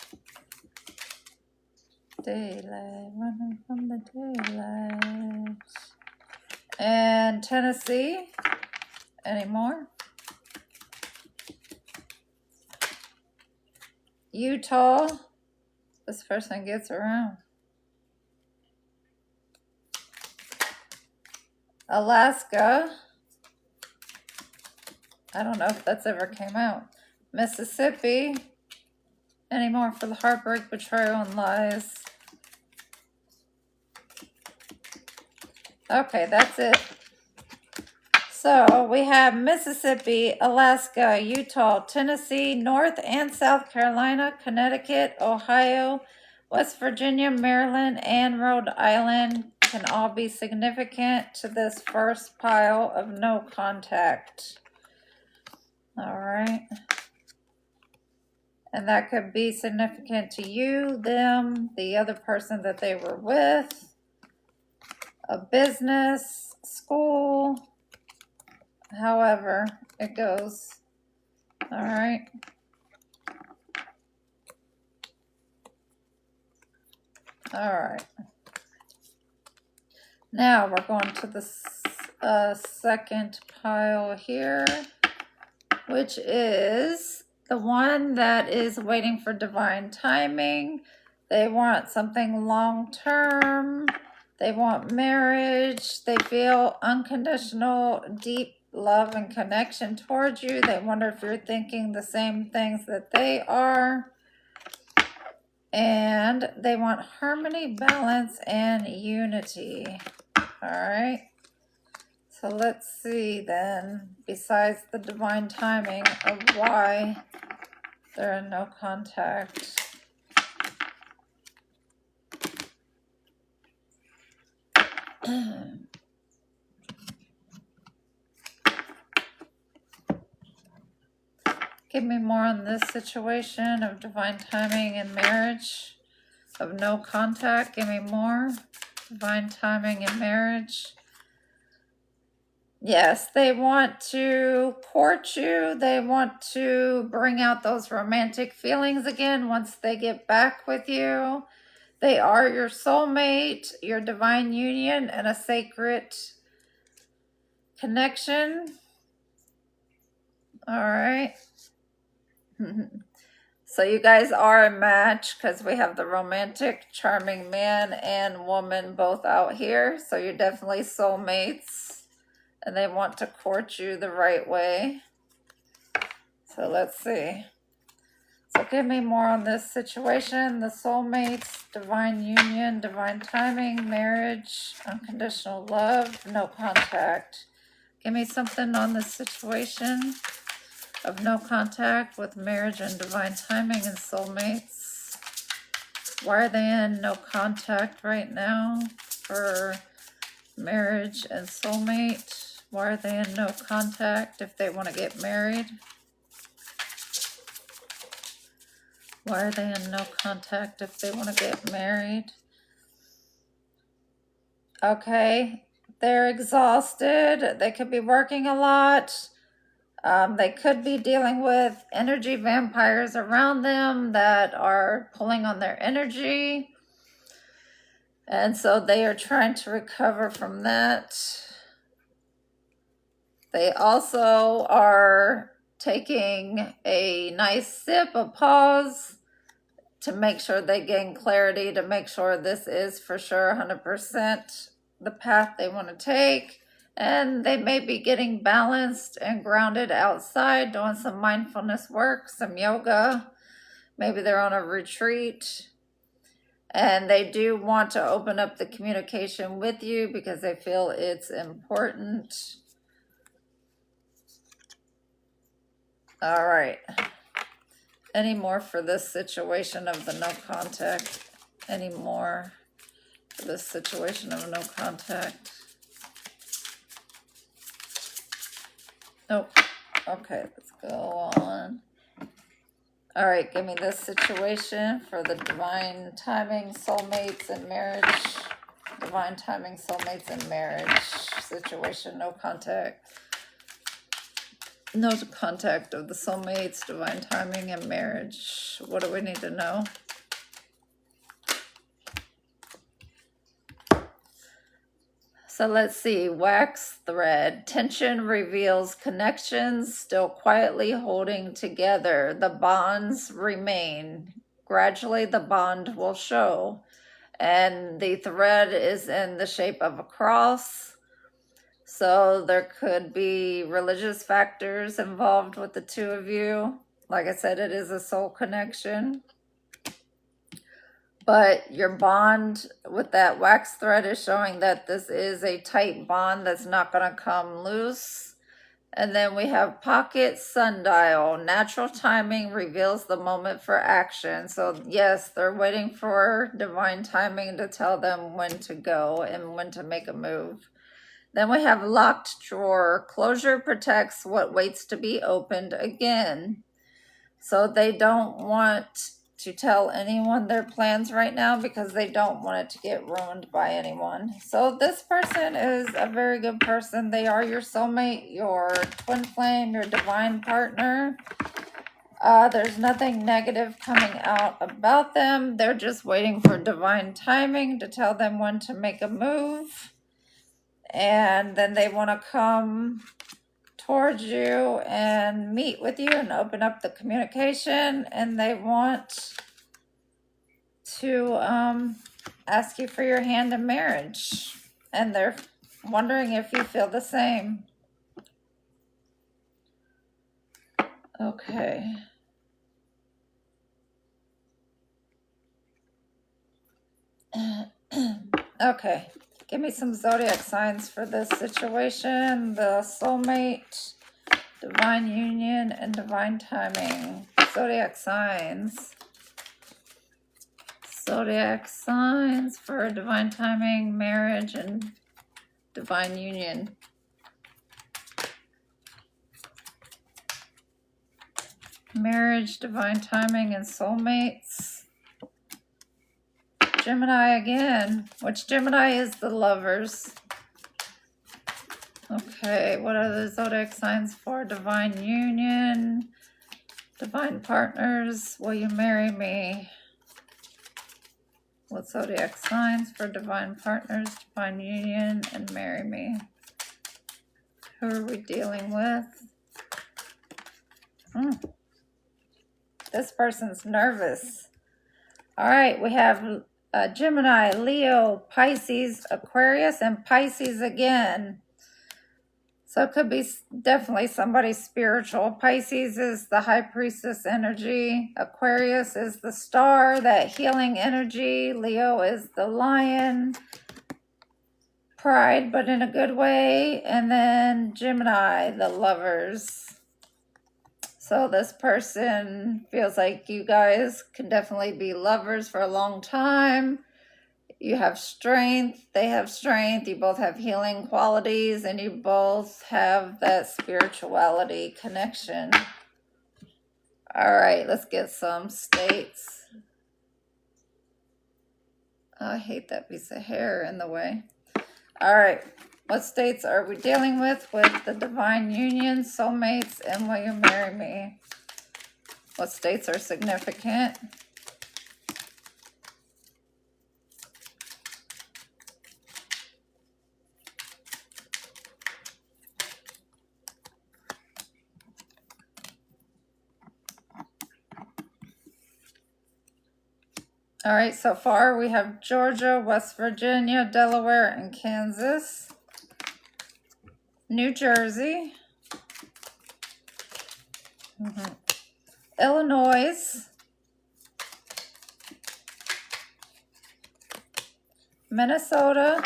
Daylight, running from the daylight. And Tennessee. Any more? Utah. This person gets around. Alaska. I don't know if that's ever came out. Mississippi. Any more for the heartbreak, betrayal, and lies? Okay, that's it. So we have Mississippi, Alaska, Utah, Tennessee, North and South Carolina, Connecticut, Ohio, West Virginia, Maryland, and Rhode Island can all be significant to this first pile of no contact. All right. And that could be significant to you, them, the other person that they were with, a business, school, however it goes. All right. All right. Now we're going to the second pile here, which is the one that is waiting for divine timing. They want something long-term. They want marriage. They feel unconditional, deep love and connection towards you. They wonder if you're thinking the same things that they are. And they want harmony, balance, and unity. All right. So let's see then, besides the divine timing, of why they're in no contact. Give me more on this situation of divine timing and marriage, of no contact. Give me more. Divine timing and marriage. Yes, they want to court you. They want to bring out those romantic feelings again once they get back with you. They are your soulmate, your divine union, and a sacred connection. All right. So you guys are a match because we have the romantic, charming man and woman both out here. So you're definitely soulmates. And they want to court you the right way. So let's see. So give me more on this situation. The soulmates, divine union, divine timing, marriage, unconditional love, no contact. Give me something on this situation of no contact with marriage and divine timing and soulmates. Why are they in no contact right now for marriage and soulmate? Why are they in no contact if they want to get married? Why are they in no contact if they want to get married? Okay, they're exhausted. They could be working a lot. They could be dealing with energy vampires around them that are pulling on their energy. And so they are trying to recover from that. They also are taking a nice sip, a pause, to make sure they gain clarity, to make sure this is for sure 100% the path they want to take. And they may be getting balanced and grounded outside, doing some mindfulness work, some yoga. Maybe they're on a retreat. And they do want to open up the communication with you because they feel it's important. All right. Any more for this situation of the no contact? Any more for this situation of no contact? Nope. Okay, let's go on. All right, give me this situation for the divine timing, soulmates, and marriage. Divine timing, soulmates, and marriage situation, no contact. No contact of the soulmates, divine timing, and marriage. What do we need to know? So let's see. Wax thread. Tension reveals connections still quietly holding together. The bonds remain. Gradually the bond will show. And the thread is in the shape of a cross. So there could be religious factors involved with the two of you. Like I said, it is a soul connection. But your bond with that wax thread is showing that this is a tight bond that's not going to come loose. And then we have pocket sundial. Natural timing reveals the moment for action. So yes, they're waiting for divine timing to tell them when to go and when to make a move. Then we have locked drawer. Closure protects what waits to be opened again. So they don't want to tell anyone their plans right now because they don't want it to get ruined by anyone. So this person is a very good person. They are your soulmate, your twin flame, your divine partner. There's nothing negative coming out about them. They're just waiting for divine timing to tell them when to make a move. And then they want to come towards you and meet with you and open up the communication. And they want to ask you for your hand in marriage. And they're wondering if you feel the same. Okay. Okay, give me some zodiac signs for this situation. The soulmate, divine union, and divine timing. Zodiac signs. Zodiac signs for divine timing, marriage, and divine union. Marriage, divine timing, and soulmates. Gemini again. Which Gemini is the lovers? Okay, what are the zodiac signs for divine union? Divine partners, will you marry me? What zodiac signs for divine partners, divine union, and marry me? Who are we dealing with? This person's nervous. All right, we have Gemini, Leo, Pisces, Aquarius, and Pisces again. So it could be definitely somebody spiritual. Pisces is the high priestess energy. Aquarius is the star, that healing energy. Leo is the lion, pride, but in a good way. And then Gemini, the lovers. So this person feels like you guys can definitely be lovers for a long time. You have strength, they have strength, you both have healing qualities, and you both have that spirituality connection. All right, let's get some states. I hate that piece of hair in the way. All right, what states are we dealing with the divine union, soulmates, and will you marry me? What states are significant? All right, so far we have Georgia, West Virginia, Delaware, and Kansas. New Jersey. Illinois. Minnesota.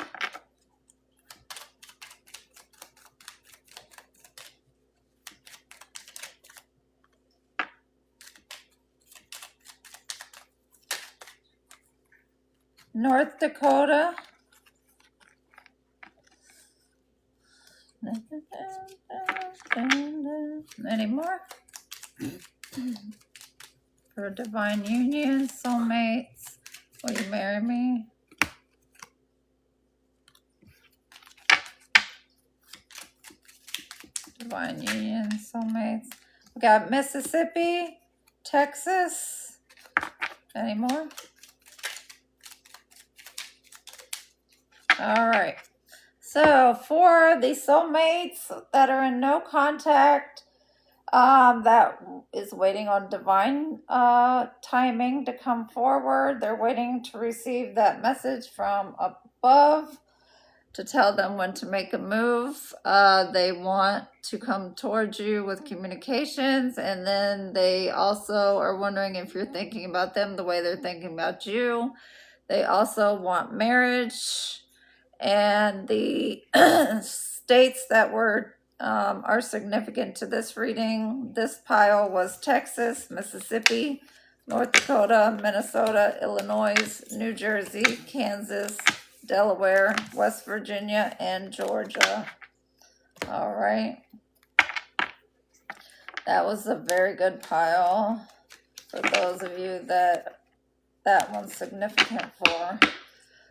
North Dakota. Any more? For divine union, soulmates, will you marry me? Divine union, soulmates. We got Mississippi, Texas. Any more? All right. So for the soulmates that are in no contact, that is waiting on divine timing to come forward. They're waiting to receive that message from above to tell them when to make a move. They want to come towards you with communications, and then they also are wondering if you're thinking about them the way they're thinking about you. They also want marriage. And the states that were are significant to this reading, this pile was Texas, Mississippi, North Dakota, Minnesota, Illinois, New Jersey, Kansas, Delaware, West Virginia, and Georgia. All right. That was a very good pile. for those of you that one's significant for.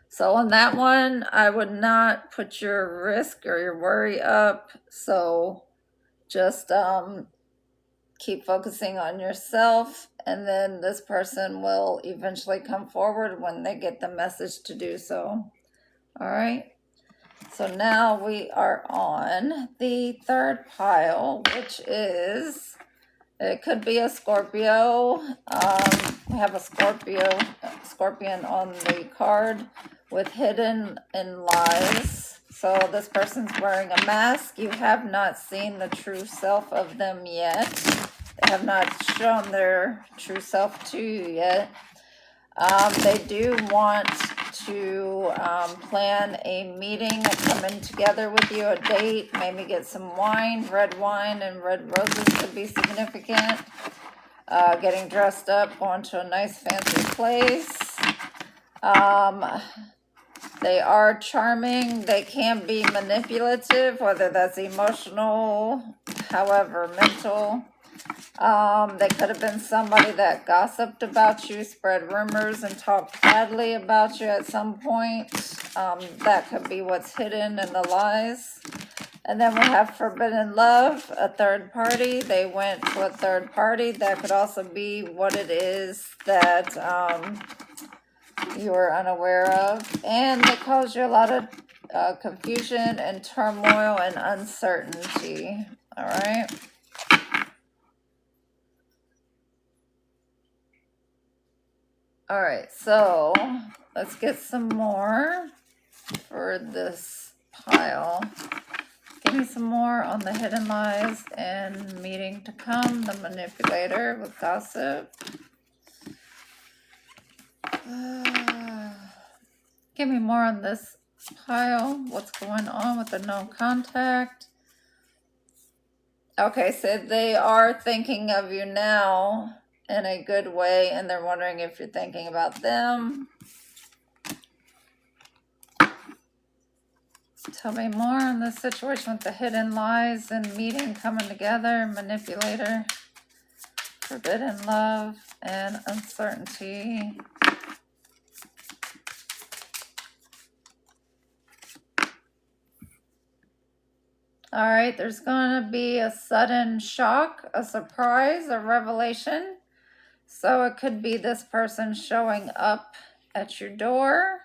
So on that one, I would not put your risk or your worry up. So just keep focusing on yourself, and then this person will eventually come forward when they get the message to do so. All right. So now we are on the third pile, which is, it could be a Scorpio. We have a scorpion on the card with hidden in lies. So this person's wearing a mask. You have not seen the true self of them yet. They have not shown their true self to you yet. They do want to plan a meeting, coming together with you, a date, maybe get some wine. Red wine and red roses could be significant. Getting dressed up, going to a nice fancy place. They are charming. They can be manipulative, whether that's emotional, however, mental. They could have been somebody that gossiped about you, spread rumors, and talked badly about you at some point. That could be what's hidden in the lies. And then we have forbidden love, a third party. They went to a third party. That could also be what it is that you are unaware of. And they cause you a lot of confusion and turmoil and uncertainty. All right. All right, so let's get some more for this pile. Give me some more on the hidden lies and meeting to come, the manipulator with gossip. Give me more on this pile. What's going on with the no contact? Okay, so they are thinking of you now in a good way, and they're wondering if you're thinking about them. Tell me more on this situation with the hidden lies and meeting, coming together, manipulator, forbidden love, and uncertainty. All right, there's going to be a sudden shock, a surprise, a revelation. So it could be this person showing up at your door,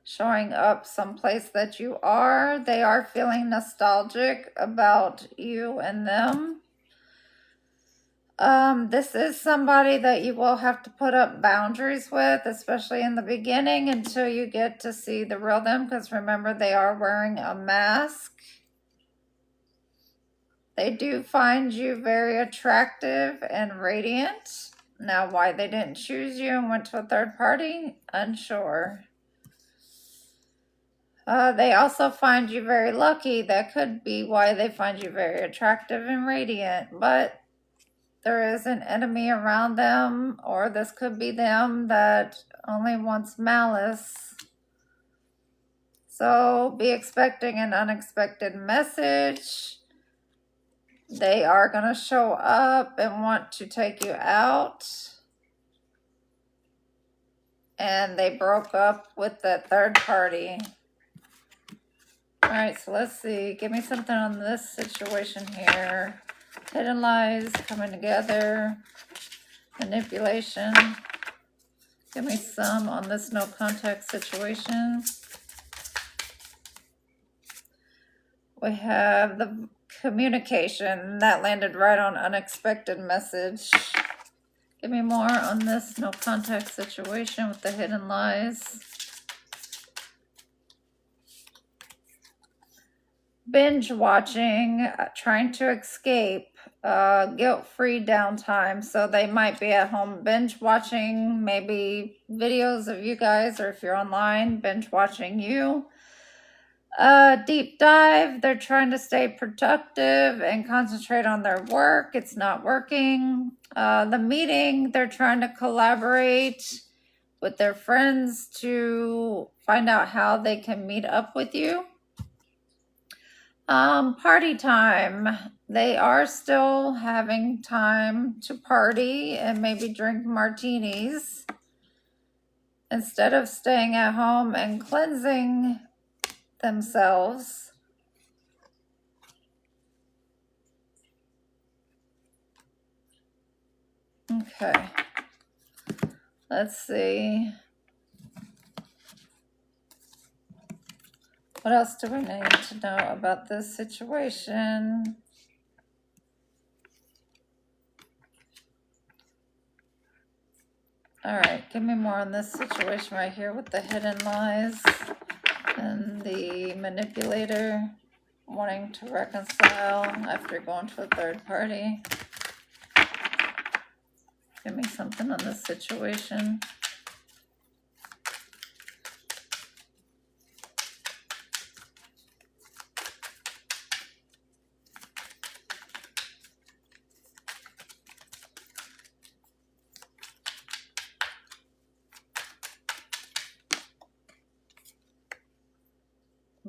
showing up someplace that you are. They are feeling nostalgic about you and them. This is somebody that you will have to put up boundaries with, especially in the beginning until you get to see the real them, because remember, they are wearing a mask. They do find you very attractive and radiant. Now, why they didn't choose you and went to a third party, unsure. They also find you very lucky. That could be why they find you very attractive and radiant. But there is an enemy around them, or this could be them that only wants malice. So be expecting an unexpected message. They are going to show up and want to take you out. And they broke up with that third party. All right, so let's see. Give me something on this situation here. Hidden lies, coming together, manipulation. Give me some on this no contact situation. We have the communication. That landed right on unexpected message. Give me more on this no contact situation with the hidden lies. Binge watching, trying to escape, guilt-free downtime. So they might be at home binge watching maybe videos of you guys, or if you're online, binge watching you. Deep dive, they're trying to stay productive and concentrate on their work. It's not working. The meeting, they're trying to collaborate with their friends to find out how they can meet up with you. Party time. They are still having time to party and maybe drink martinis instead of staying at home and cleansing themselves. Okay. Let's see. What else do we need to know about this situation? All right, give me more on this situation right here with the hidden lies and the manipulator wanting to reconcile after going to a third party. Give me something on this situation.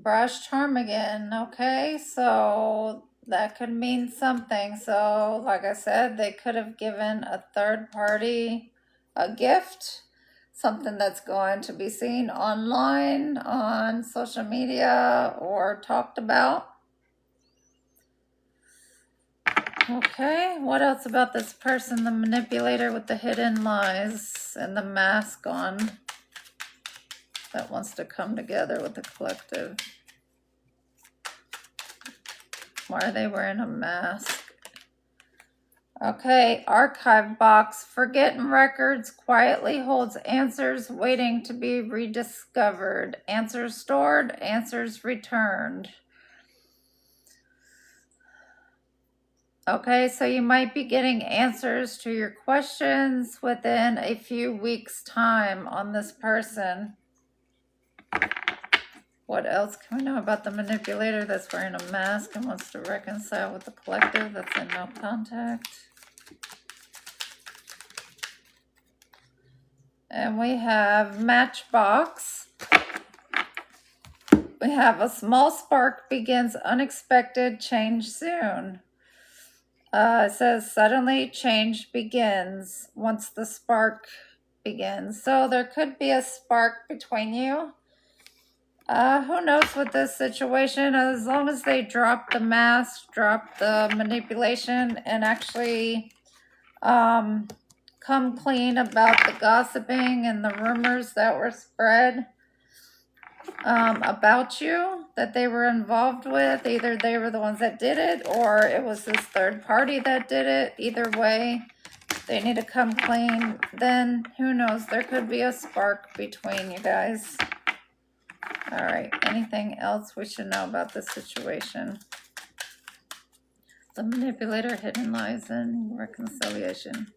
Brash charm again. Okay, so that could mean something. So like I said, they could have given a third party a gift, something that's going to be seen online, on social media, or talked about. Okay, what else about this person, the manipulator with the hidden lies and the mask on, that wants to come together with the collective? Why are they wearing a mask? Okay, archive box. Forgotten records quietly holds answers waiting to be rediscovered. Answers stored, answers returned. Okay, so you might be getting answers to your questions within a few weeks' time on this person. What else can we know about the manipulator that's wearing a mask and wants to reconcile with the collective that's in no contact? And we have Matchbox. We have a small spark begins unexpected, change soon. It says suddenly change begins once the spark begins. So there could be a spark between you. Who knows with this situation, as long as they drop the mask, drop the manipulation, and actually come clean about the gossiping and the rumors that were spread about you that they were involved with. Either they were the ones that did it or it was this third party that did it. Either way, they need to come clean. Then who knows, there could be a spark between you guys. All right, anything else we should know about this situation? The manipulator, hidden lies, and reconciliation.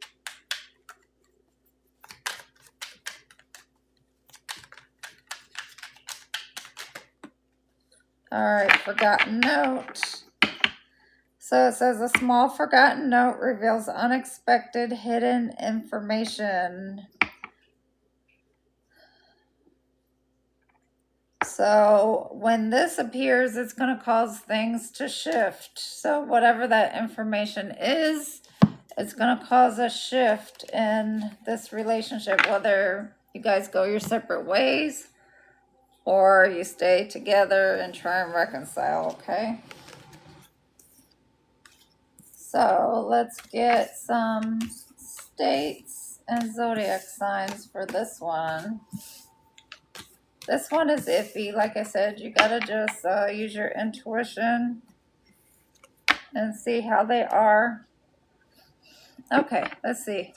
All right, forgotten note. So it says a small forgotten note reveals unexpected hidden information. So when this appears, it's going to cause things to shift. So whatever that information is, it's going to cause a shift in this relationship, whether you guys go your separate ways or you stay together and try and reconcile, okay? So let's get some states and zodiac signs for this one. This one is iffy. Like I said, you gotta just use your intuition and see how they are. Okay, let's see.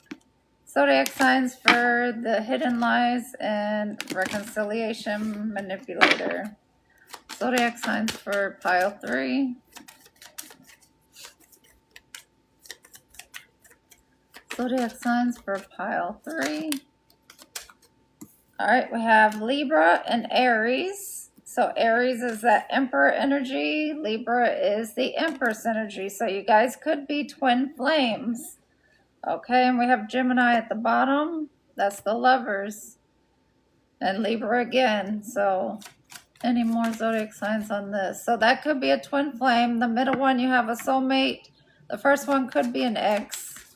Zodiac signs for the hidden lies and reconciliation manipulator. Zodiac signs for pile 3. Zodiac signs for pile 3. All right, we have Libra and Aries. So Aries is that Emperor energy. Libra is the Empress energy. So you guys could be twin flames. Okay, and we have Gemini at the bottom. That's the Lovers. And Libra again. So Any more zodiac signs on this? So that could be a twin flame. The middle one, you have a soulmate. The first one could be an ex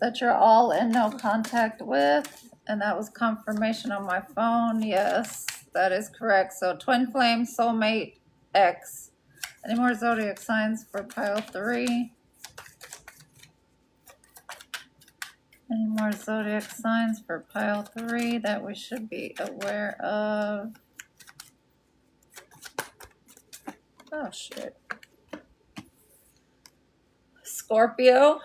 that you're all in no contact with. And that was confirmation on my phone. Yes, that is correct. So twin flame, soulmate, ex. Any more zodiac signs for pile 3? Any more zodiac signs for pile 3 that we should be aware of? Oh, shit. Scorpio,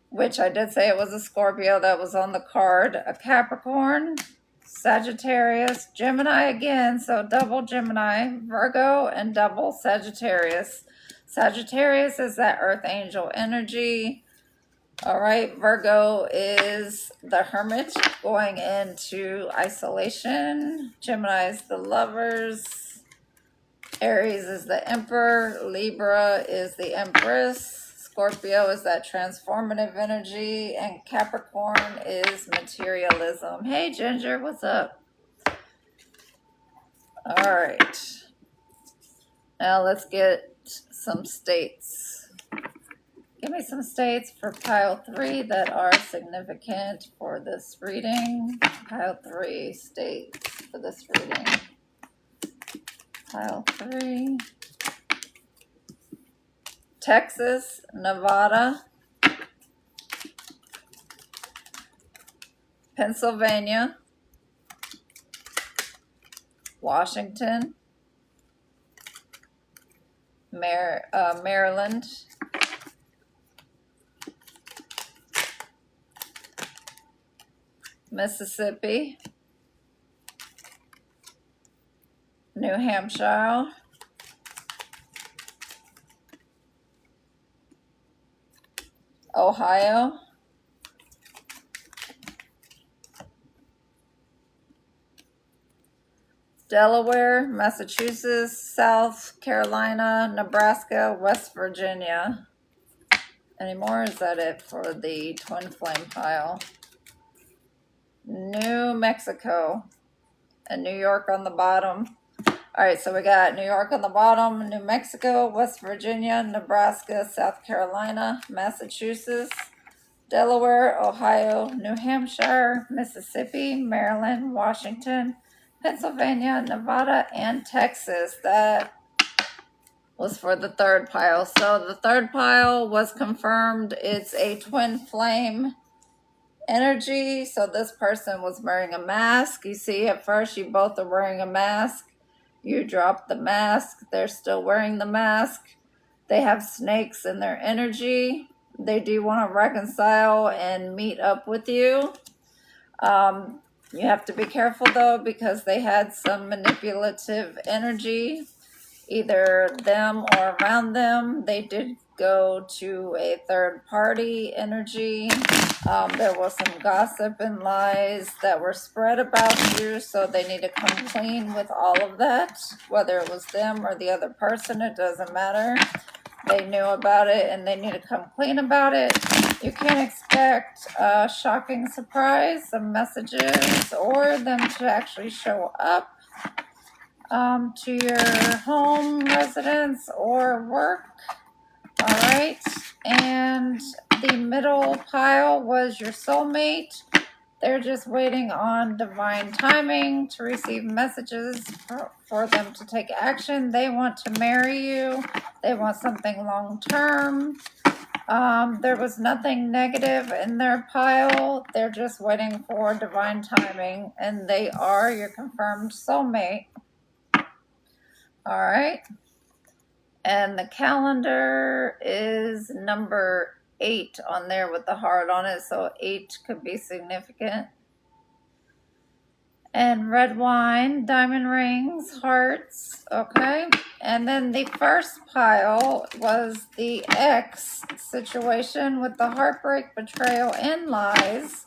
which I did say it was a Scorpio that was on the card. A Capricorn, Sagittarius, Gemini again, so double Gemini, Virgo, and double Sagittarius. Sagittarius is that earth angel energy. All right, Virgo is the hermit going into isolation. Gemini is the lovers. Aries is the emperor. Libra is the empress. Scorpio is that transformative energy. And Capricorn is materialism. Hey, Ginger, what's up? All right. Now let's get some states. Give me some states for pile 3 that are significant for this reading. Pile 3 states for this reading. Pile 3. Texas, Nevada, Pennsylvania, Washington, Maryland, Mississippi, New Hampshire, Ohio, Delaware, Massachusetts, South Carolina, Nebraska, West Virginia. Any more? Is that it for the twin flame pile? New Mexico and New York on the bottom. All right, so we got New York on the bottom, New Mexico, West Virginia, Nebraska, South Carolina, Massachusetts, Delaware, Ohio, New Hampshire, Mississippi, Maryland, Washington, Pennsylvania, Nevada, and Texas. That was for the third pile. So the third pile was confirmed. It's a twin flame energy. So this person was wearing a mask. You see, at first you both are wearing a mask. You drop the mask. They're still wearing the mask. They have snakes in their energy. They do want to reconcile and meet up with you. You have to be careful, though, because they had some manipulative energy, either them or around them. They did go to a third-party energy. There was some gossip and lies that were spread about you, so they need to come clean with all of that. Whether it was them or the other person, it doesn't matter. They knew about it, and they need to come clean about it. You can't expect a shocking surprise, some messages, or them to actually show up to your home, residence, or work. All right, and the middle pile was your soulmate. They're just waiting on divine timing to receive messages for them to take action. They want to marry you. They want something long-term. There was nothing negative in their pile. They're just waiting for divine timing, and they are your confirmed soulmate. All right. And the calendar is number 8 on there with the heart on it, so 8 could be significant. And red wine, diamond rings, hearts, okay? And then the first pile was the ex situation with the heartbreak, betrayal, and lies.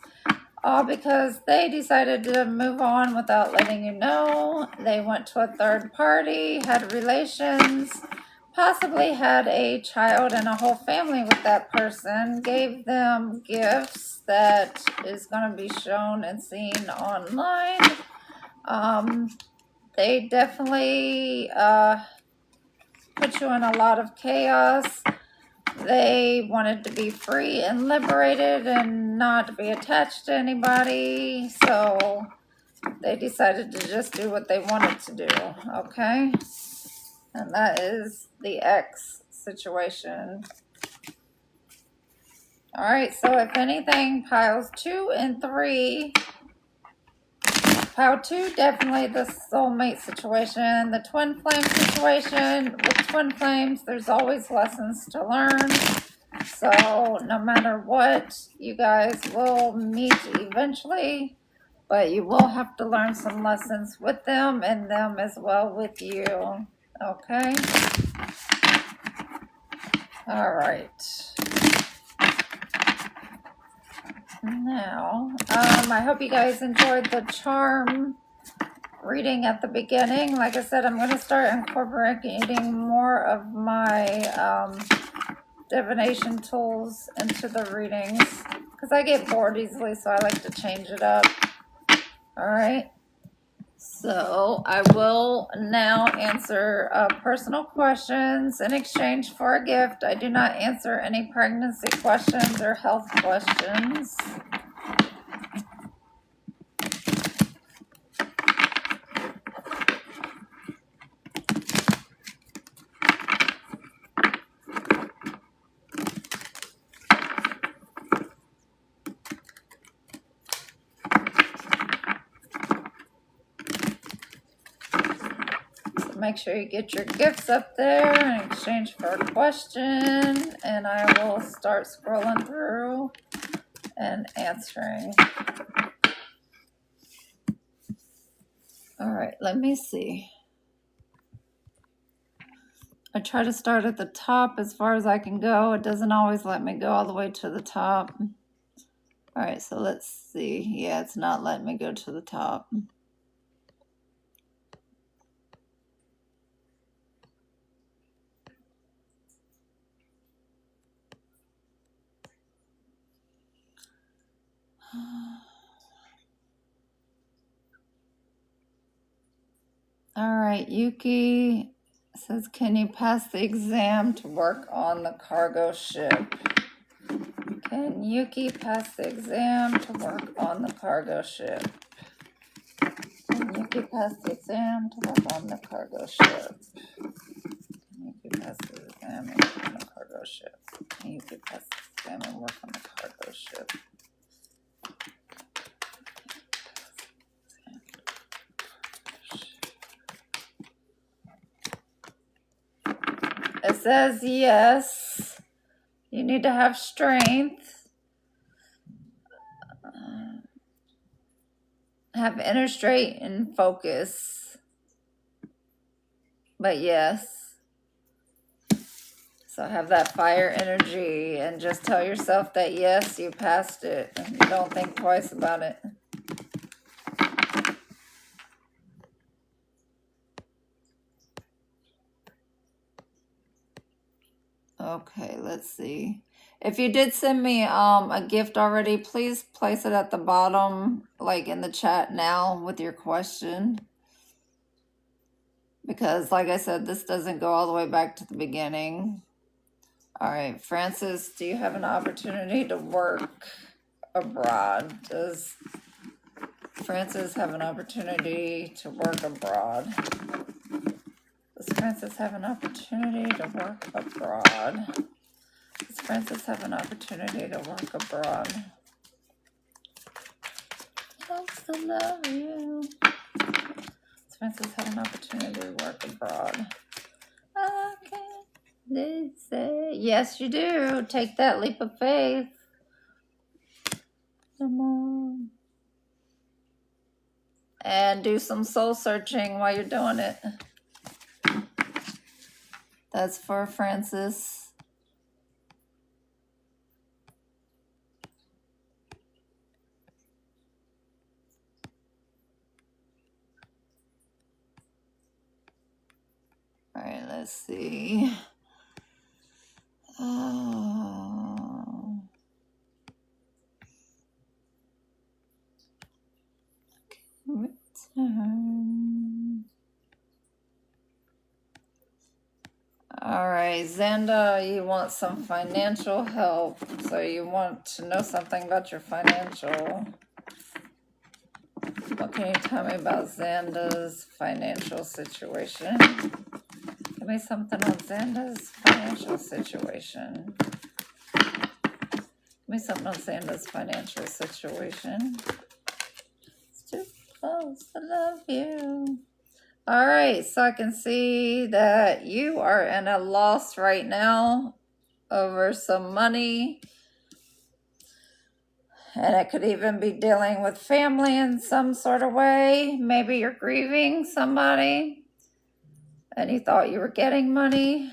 All because they decided to move on without letting you know. They went to a third party, had relations, possibly had a child and a whole family with that person, gave them gifts that is going to be shown and seen online. They definitely put you in a lot of chaos. They wanted to be free and liberated and not to be attached to anybody. So they decided to just do what they wanted to do. Okay? And that is the X situation. All right, so if anything, piles 2 and 3. Pile 2, definitely the soulmate situation. The twin flame situation. With twin flames, there's always lessons to learn. So no matter what, you guys will meet eventually. But you will have to learn some lessons with them and them as well with you. Okay? All right. Now, I hope you guys enjoyed the charm reading at the beginning. Like I said, I'm going to start incorporating more of my divination tools into the readings because I get bored easily, so I like to change it up. All right. So I will now answer personal questions in exchange for a gift. I do not answer any pregnancy questions or health questions. Make sure you get your gifts up there in exchange for a question, and I will start scrolling through and answering. All right, let me see. I try to start at the top as far as I can go. It doesn't always let me go all the way to the top. All right, so let's see. Yeah, it's not letting me go to the top. All right, Yuki says, can you pass the exam to work on the cargo ship? Can Yuki pass the exam to work on the cargo ship? Can Yuki pass the exam to work on the cargo ship? Can Yuki pass the exam and work on the cargo ship? Can Yuki pass the exam and work on the cargo ship? It says yes. You need to have strength. Have inner strength and focus. But yes. So have that fire energy and just tell yourself that yes, you passed it. And don't think twice about it. Okay, let's see. If you did send me a gift already, please place it at the bottom, like in the chat now with your question. Because like I said, this doesn't go all the way back to the beginning. All right, Francis, do you have an opportunity to work abroad? Does Francis have an opportunity to work abroad? Does Francis have an opportunity to work abroad? Does Francis have an opportunity to work abroad? I still love you. Does Francis have an opportunity to work abroad? Okay. They say yes, you do. Take that leap of faith. Come on. And do some soul searching while you're doing it. That's for Francis. All right, let's see. Oh. Okay. All right, Xanda, you want some financial help. So you want to know something about your financial. What can you tell me about Xanda's financial situation? Give me something on Xanda's financial situation. Give me something on Xanda's financial situation. It's too close to love you. All right, so I can see that you are in a loss right now over some money. And it could even be dealing with family in some sort of way. Maybe you're grieving somebody and you thought you were getting money.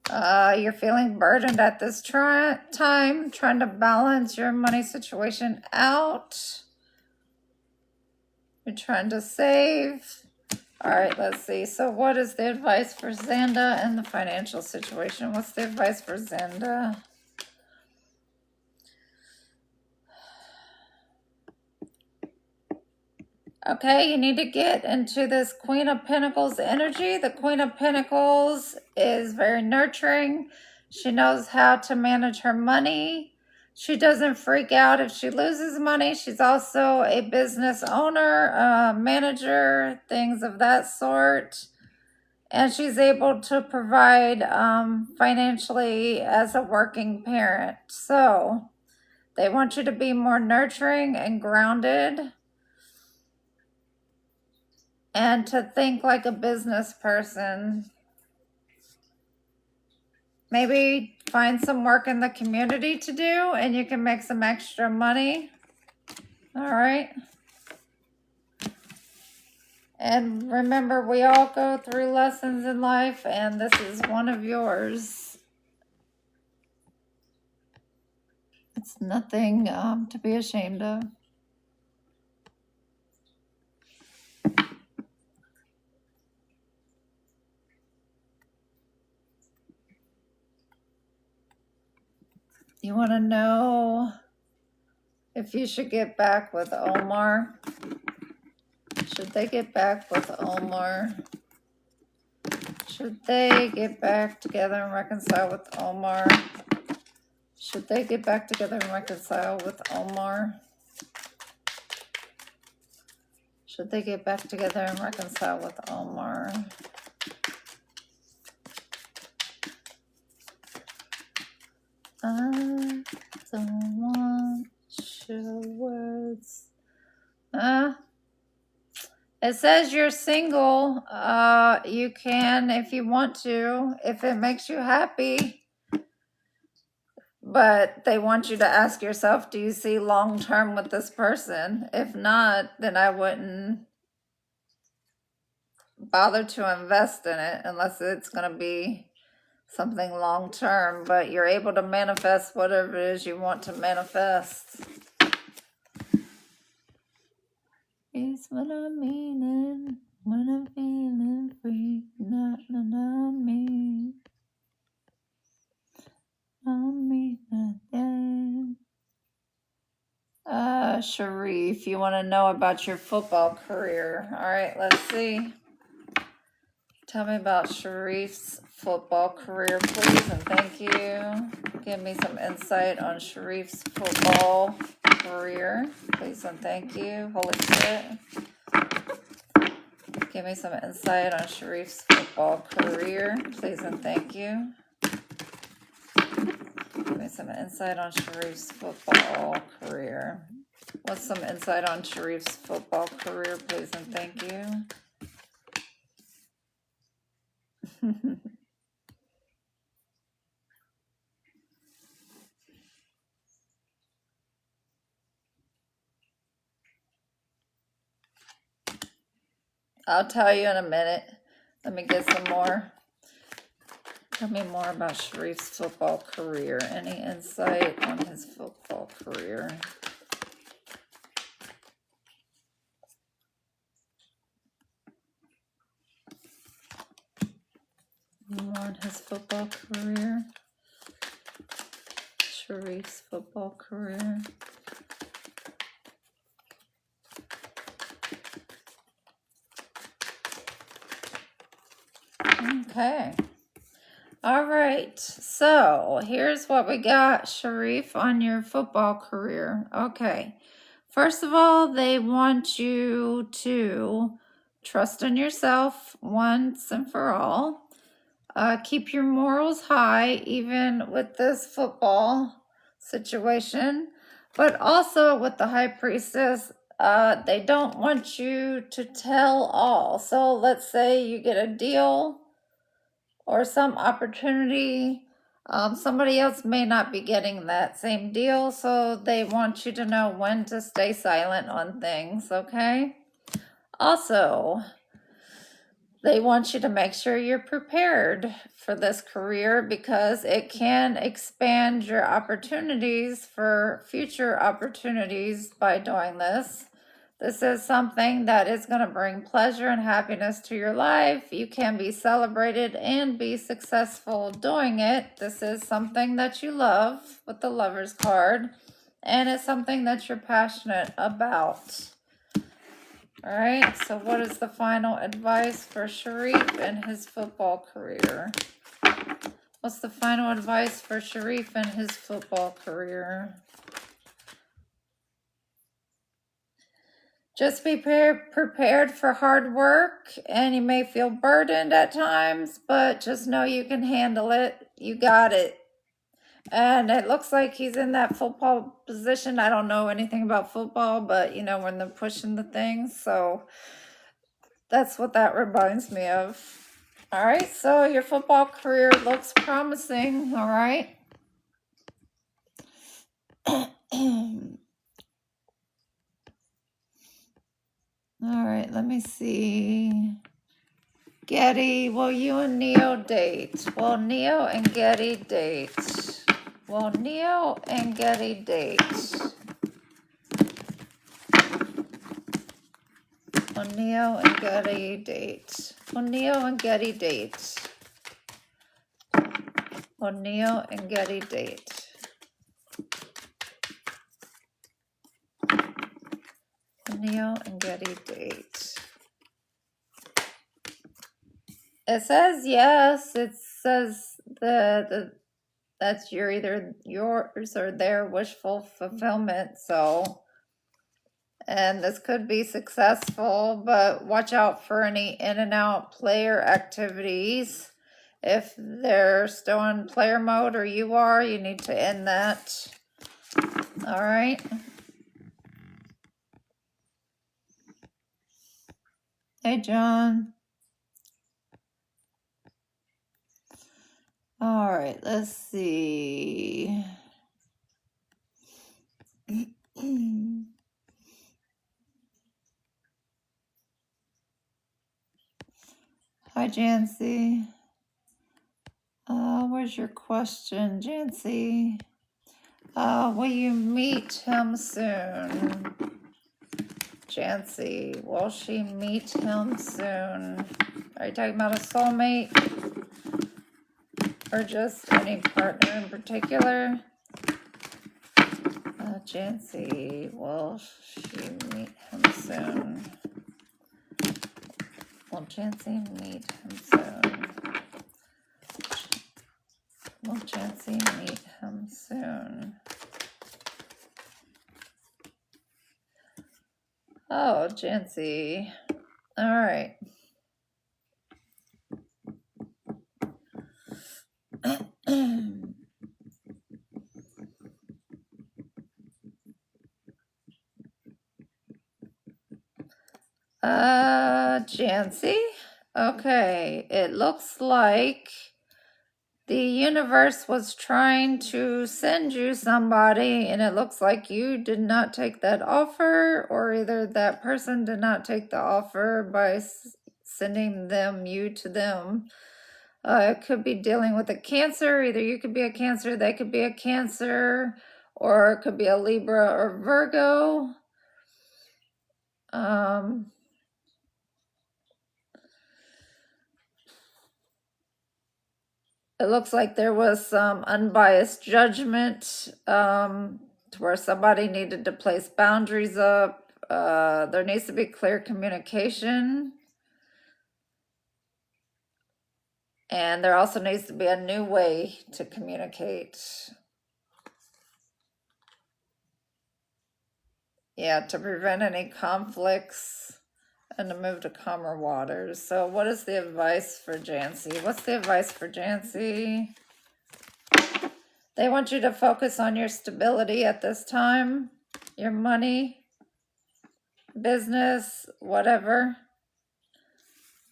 You're feeling burdened at this time, trying to balance your money situation out. You're trying to save. All right, let's see. So what is the advice for Xanda and the financial situation? What's the advice for Xanda? Okay, you need to get into this Queen of Pentacles energy. The Queen of Pentacles is very nurturing. She knows how to manage her money. She doesn't freak out if she loses money. She's also a business owner, manager, things of that sort. And she's able to provide financially as a working parent. So they want you to be more nurturing and grounded, and to think like a business person. Maybe find some work in the community to do and you can make some extra money. All right. And remember, we all go through lessons in life, and this is one of yours. It's nothing to be ashamed of. You want to know if you should get back with Omar? Should they get back with Omar? Should they get back together and reconcile with Omar? Should they get back together and reconcile with Omar? Should they get back together and reconcile with Omar? I don't want your words. It says you're single. You can, if you want to, if it makes you happy. But they want you to ask yourself, do you see long term with this person? If not, then I wouldn't bother to invest in it unless it's going to be something long term. But you're able to manifest whatever it is you want to manifest. It's what I'm meaning, when I'm feeling free, not me. On me, nothing. Sharif, you want to know about your football career. All right, let's see. Tell me about Sharif's football career, please, and thank you. Give me some insight on Sharif's football career, please, and thank you. Holy Spirit. Give me some insight on Sharif's football career, please, and thank you. Give me some insight on Sharif's football career. What's some insight on Sharif's football career, please, and thank you. I'll tell you in a minute. Let me get some more. Tell me more about Sharif's football career. Any insight on his football career? On his football career. Sharif's football career. Okay. All right. So here's what we got, Sharif, on your football career. Okay. First of all, they want you to trust in yourself once and for all. Keep your morals high, even with this football situation. But also with the high priestess, they don't want you to tell all. So let's say you get a deal or some opportunity. Somebody else may not be getting that same deal, so they want you to know when to stay silent on things, okay? Also, they want you to make sure you're prepared for this career because it can expand your opportunities for future opportunities by doing this. This is something that is going to bring pleasure and happiness to your life. You can be celebrated and be successful doing it. This is something that you love with the Lover's card, and it's something that you're passionate about. All right, so what is the final advice for Sharif and his football career? What's the final advice for Sharif and his football career? Just be prepared for hard work, and you may feel burdened at times, but just know you can handle it. You got it. And it looks like he's in that football position. I don't know anything about football, but you know, when they're pushing the things, so that's what that reminds me of. All right, so your football career looks promising, all right? All right, let me see. Getty, will you and Neo date? Will Neo and Getty date? Will Neo and Getty date? Will Neo and Getty date? Will Neo and Getty date? Will Neo and Getty date? Will Neo and Getty date? It says yes. It says that's either yours or their wishful fulfillment. So, and this could be successful, but watch out for any in and out player activities. If they're still in player mode or you are, you need to end that. All right. Hey, John. All right, let's see. Hi, Jancy. Where's your question, Jancy? Will you meet him soon? Jancy, will she meet him soon? Are you talking about a soulmate? Or just any partner in particular? Jancy, will she meet him soon? Will Jancy meet him soon? Will Jancy meet him soon? Oh, Jancy. All right. Jancy? Okay, it looks like the universe was trying to send you somebody, and it looks like you did not take that offer, or either that person did not take the offer by sending you to them. It could be dealing with a Cancer. Either you could be a Cancer, they could be a Cancer, or it could be a Libra or Virgo. It looks like there was some unbiased judgment to where somebody needed to place boundaries up. There needs to be clear communication. And there also needs to be a new way to communicate. Yeah, to prevent any conflicts and to move to calmer waters. So what is the advice for Jancy? What's the advice for Jancy? They want you to focus on your stability at this time, your money, business, whatever.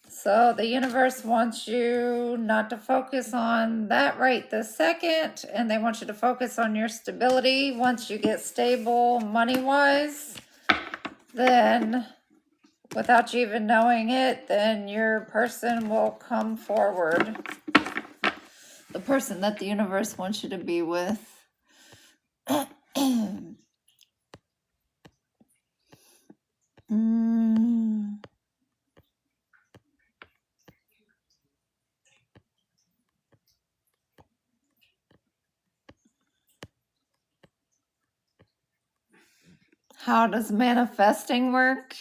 So the universe wants you not to focus on that right this second, and they want you to focus on your stability. Once you get stable money-wise, then without you even knowing it, then your person will come forward. The person that the universe wants you to be with. How does manifesting work?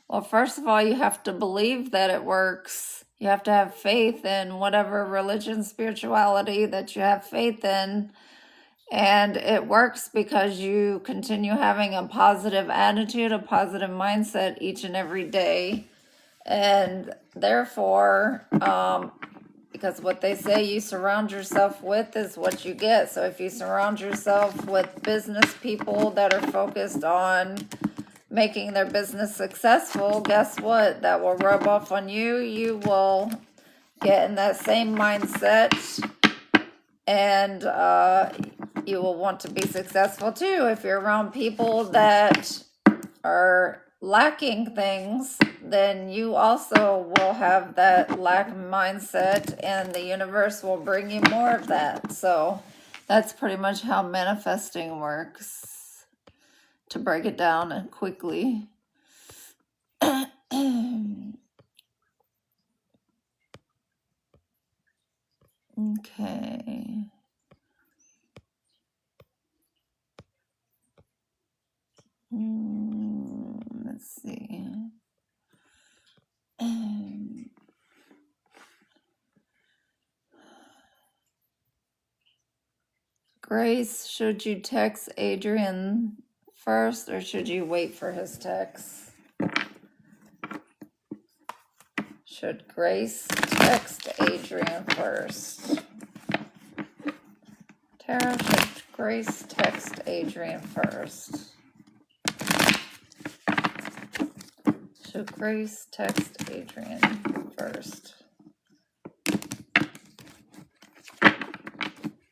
Well, first of all, you have to believe that it works. You have to have faith in whatever religion, spirituality that you have faith in. And it works because you continue having a positive attitude, a positive mindset each and every day. And therefore, because what they say you surround yourself with is what you get. So if you surround yourself with business people that are focused on making their business successful, guess what? That will rub off on you. You will get in that same mindset, and you will want to be successful too. If you're around people that are lacking things, then you also will have that lack mindset, and the universe will bring you more of that. So that's pretty much how manifesting works, to break it down and quickly. Okay. Let's see. Grace, should you text Adrian first or should you wait for his text? Should Grace text Adrian first? Tara, should Grace text Adrian first? Should Grace text Adrian first?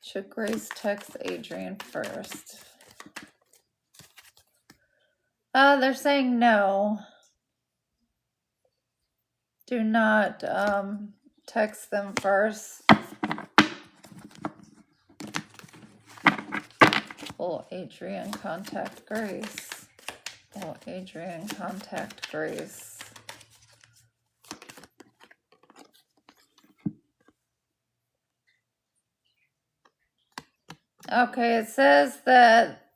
Should Grace text Adrian first? They're saying no. Do not text them first. Will Adrian contact Grace? Will Adrian contact Grace? Okay, it says that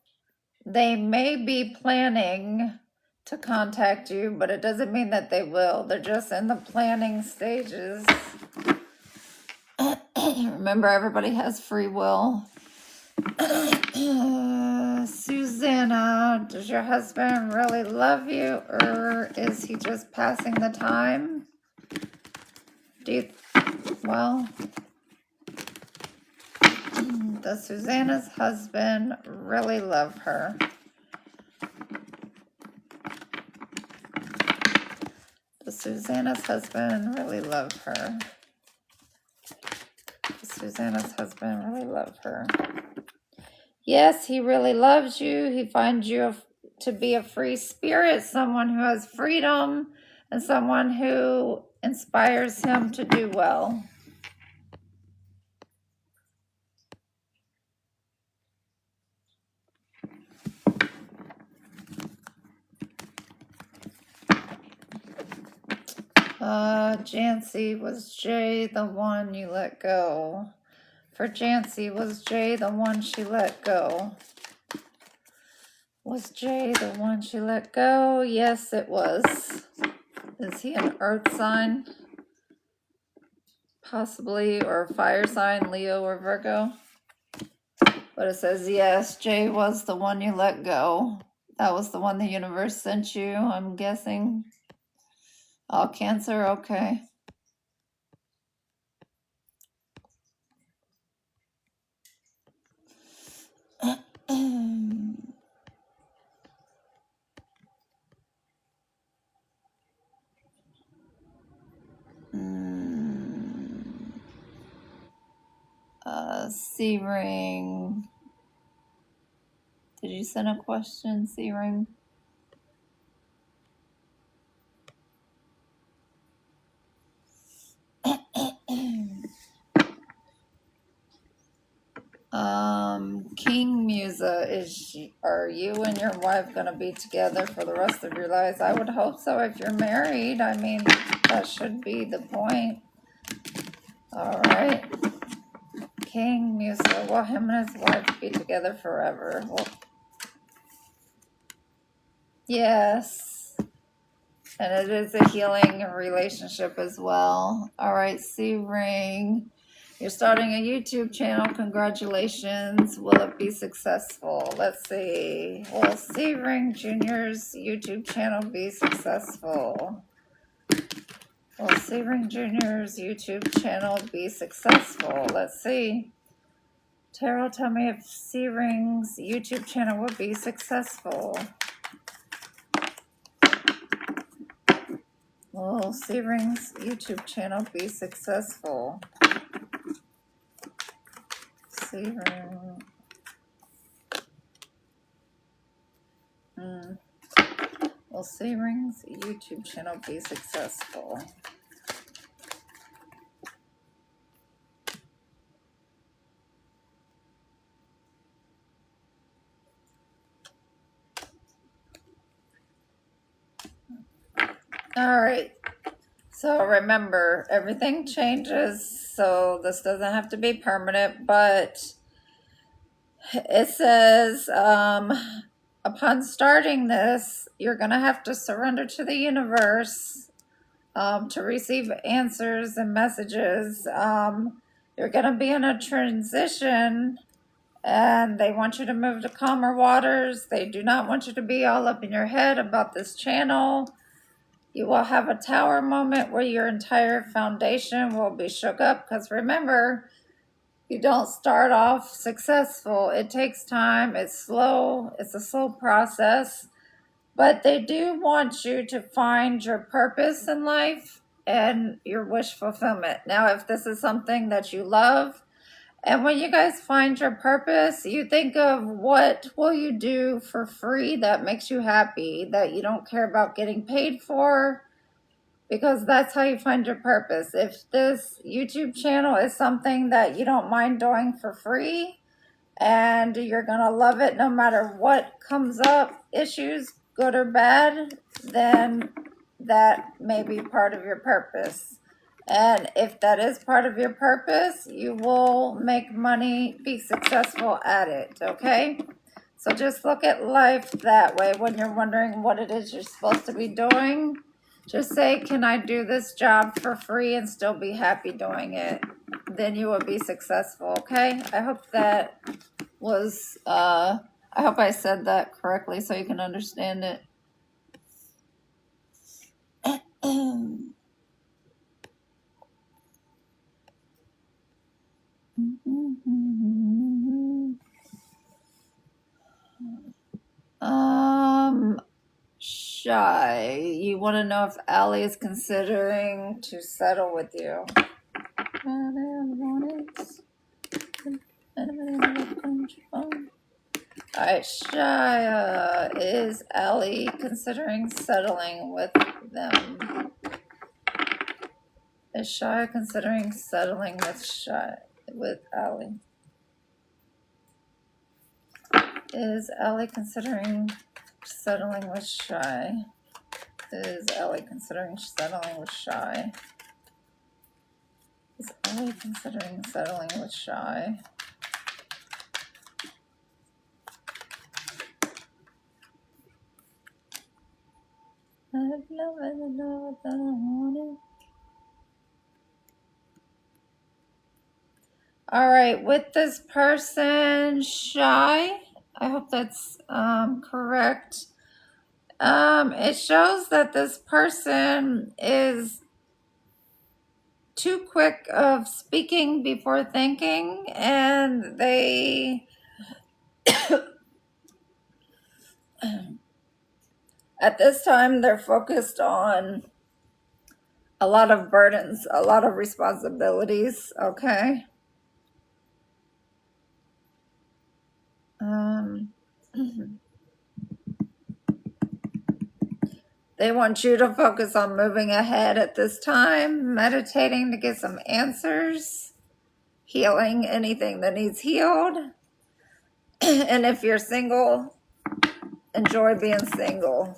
they may be planning to contact you, but it doesn't mean that they will. They're just in the planning stages. Remember, everybody has free will. Susanna, does your husband really love you, or is he just passing the time? Does Susanna's husband really love her? Does Susanna's husband really love her? Does Susanna's husband really love her? Yes, he really loves you. He finds you to be a free spirit, someone who has freedom, and someone who inspires him to do well. Jancy, was Jay the one you let go? For Jancy, was Jay the one she let go? Was Jay the one she let go? Yes, it was. Is he an earth sign? possibly, or fire sign, Leo or Virgo. But it says, yes, Jay was the one you let go. That was the one the universe sent you, I'm guessing. Oh, Cancer, okay. C-Ring. Did you send a question, C-Ring? King Musa, are you and your wife gonna be together for the rest of your lives? I would hope so. If you're married, I mean, that should be the point. All right. King Musa, will him and his wife be together forever? Well, yes. And it is a healing relationship as well. All right, C-Ring. You're starting a YouTube channel. Congratulations. Will it be successful? Let's see. Will C-Ring Jr.'s YouTube channel be successful? Will C-Ring Jr.'s YouTube channel be successful? Let's see. Tarot, tell me if C-Ring's YouTube channel will be successful. Will C-Ring's YouTube channel be successful? C-Ring. Will C-Ring's YouTube channel be successful? All right. So remember, everything changes. So this doesn't have to be permanent, but it says, upon starting this, you're going to have to surrender to the universe to receive answers and messages. You're going to be in a transition, and they want you to move to calmer waters. They do not want you to be all up in your head about this channel. You will have a tower moment where your entire foundation will be shook up, because remember, you don't start off successful. It takes time. It's slow. It's a slow process. But they do want you to find your purpose in life and your wish fulfillment. Now, if this is something that you love, and when you guys find your purpose, you think of what will you do for free that makes you happy, that you don't care about getting paid for, because that's how you find your purpose. If this YouTube channel is something that you don't mind doing for free and you're going to love it no matter what comes up, issues, good or bad, then that may be part of your purpose. And if that is part of your purpose, you will make money, be successful at it, okay? So just look at life that way. When you're wondering what it is you're supposed to be doing, just say, can I do this job for free and still be happy doing it? Then you will be successful, okay? I hope that was, I hope I said that correctly so you can understand it. Shy, you want to know if Allie is considering to settle with you. Alright, Shy, is Allie considering settling with them? Is Shy considering settling with Allie? Is Allie considering settling with Shy? Is Allie considering settling with Shy? Is Allie considering settling with Shy? I've never known that I wanted. All right, with this person, shy, I hope that's correct. It shows that this person is too quick of speaking before thinking, and they at this time they're focused on a lot of burdens, a lot of responsibilities. Okay. They want you to focus on moving ahead at this time, meditating to get some answers, healing anything that needs healed. And if you're single, enjoy being single.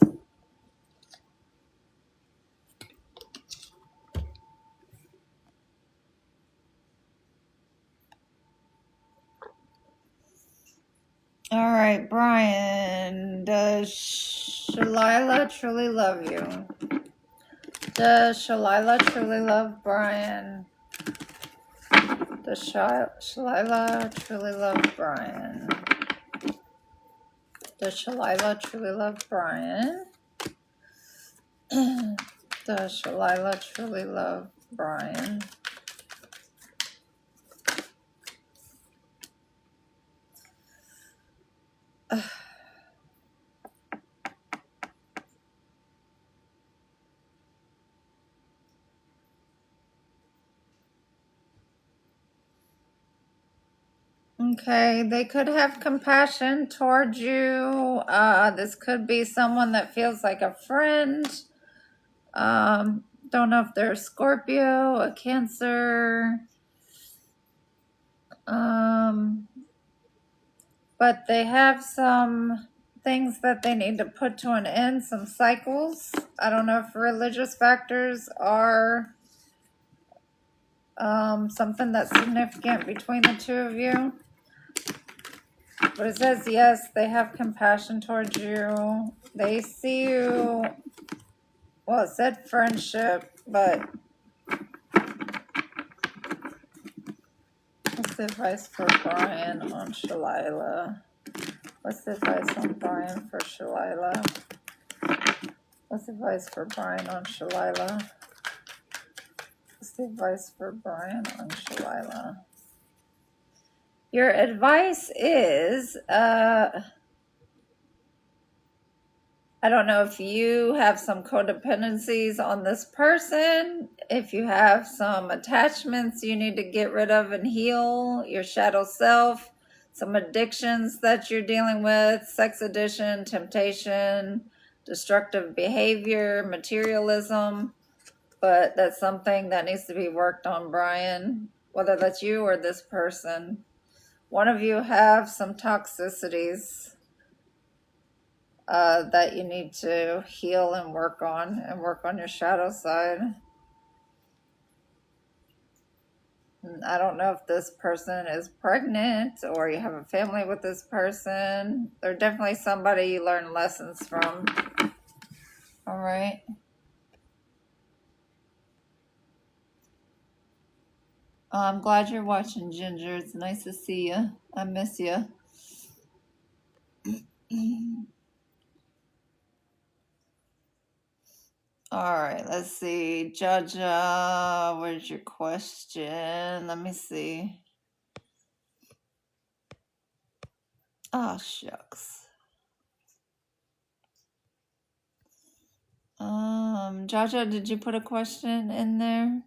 All right, Brian, does Shalila truly love you? Does Shalila truly love Brian? Does Shalila truly love Brian? Does Shalila truly love Brian? Does Shalila truly love Brian? Okay, they could have compassion towards you. This could be someone that feels like a friend. Don't know if they're a Scorpio, a Cancer. But they have some things that they need to put to an end, some cycles. I don't know if religious factors are something that's significant between the two of you. But it says, yes, they have compassion towards you. They see you. Well, it said friendship, but what's the advice for Brian on Shalila? What's the advice on Brian for Shalila? What's the advice for Brian on Shalila? What's the advice for Brian on Shalila? Your advice is, I don't know if you have some codependencies on this person, if you have some attachments you need to get rid of and heal, your shadow self, some addictions that you're dealing with, sex addiction, temptation, destructive behavior, materialism, but that's something that needs to be worked on, Brian, whether that's you or this person. One of you have some toxicities that you need to heal and work on your shadow side. And I don't know if this person is pregnant or you have a family with this person. They're definitely somebody you learn lessons from. All right. I'm glad you're watching, Ginger. It's nice to see you. I miss you. All right, let's see. Jaja, where's your question? Let me see. Oh, shucks. Jaja, did you put a question in there?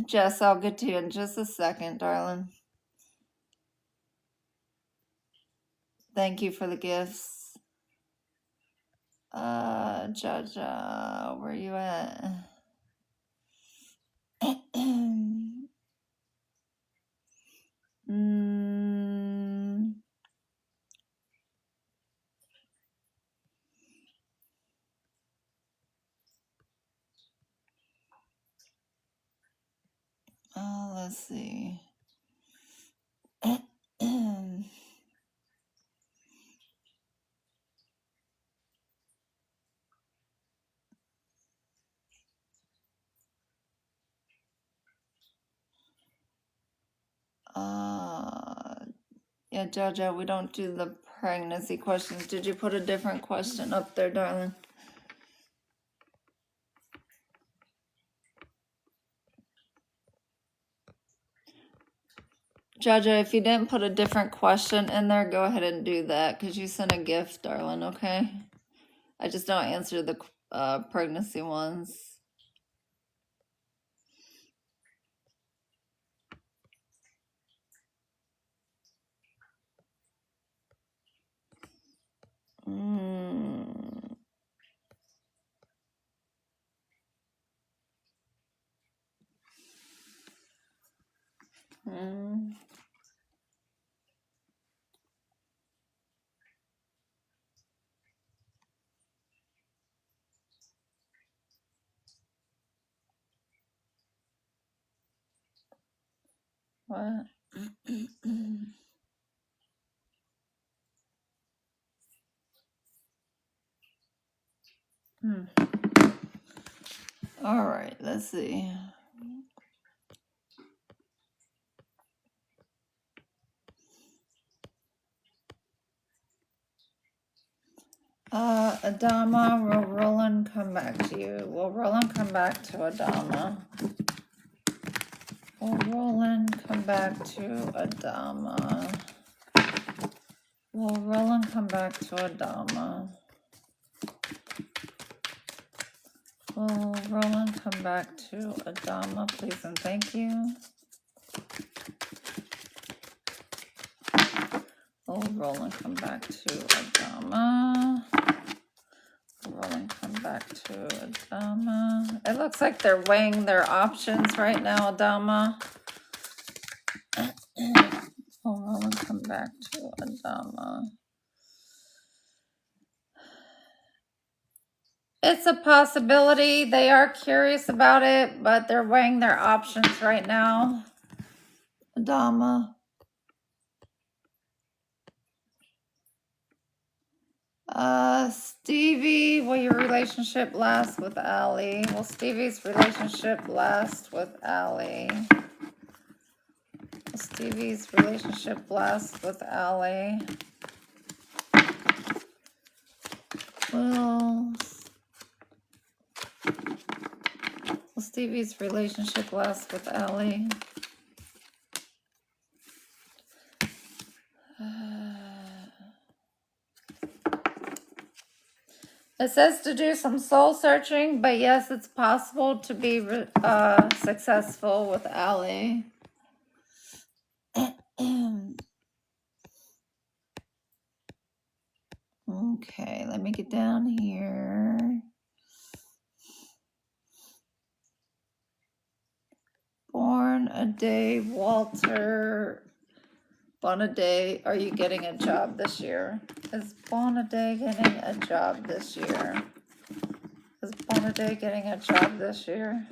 Jess, I'll get to you in just a second, darling. Thank you for the gifts. Jaja, where you at? Let's see. Yeah, Jojo, we don't do the pregnancy questions. Did you put a different question up there, darling? Jojo, if you didn't put a different question in there, go ahead and do that because you sent a gift, darling, okay? I just don't answer the pregnancy ones. What? All right, let's see. Adama, will Roland come back to you? Will Roland come back to Adama? Will Roland come back to Adama? Will Roland come back to Adama? Will Roland come back to Adama, please and thank you? Will Roland come back to Adama? Will Roland come back to Adama? It looks like they're weighing their options right now, Adama. Will Roland come back to Adama? It's a possibility. They are curious about it, but they're weighing their options right now. Adama. Stevie, will your relationship last with Allie? Will Stevie's relationship last with Allie? Will Stevie's relationship last with Allie? Will Stevie's relationship last with Allie? It says to do some soul searching, but yes, it's possible to be successful with Allie. Okay, let me get down here. Born a day, Walter. Born a day, are you getting a job this year? Is Born a day getting a job this year? Is Born a day getting a job this year?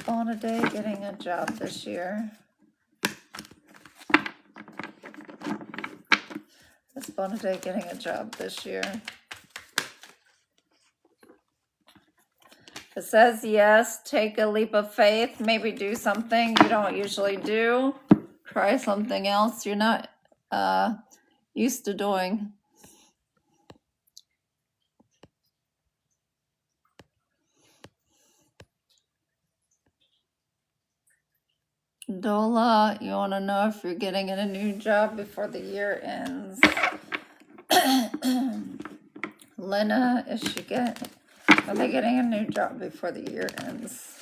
Born a day getting a job this year? Is Born a day getting a job this year? It says yes, take a leap of faith, maybe do something you don't usually do. Try something else you're not used to doing. Dola, you want to know if you're getting a new job before the year ends. Lena, are they getting a new job before the year ends?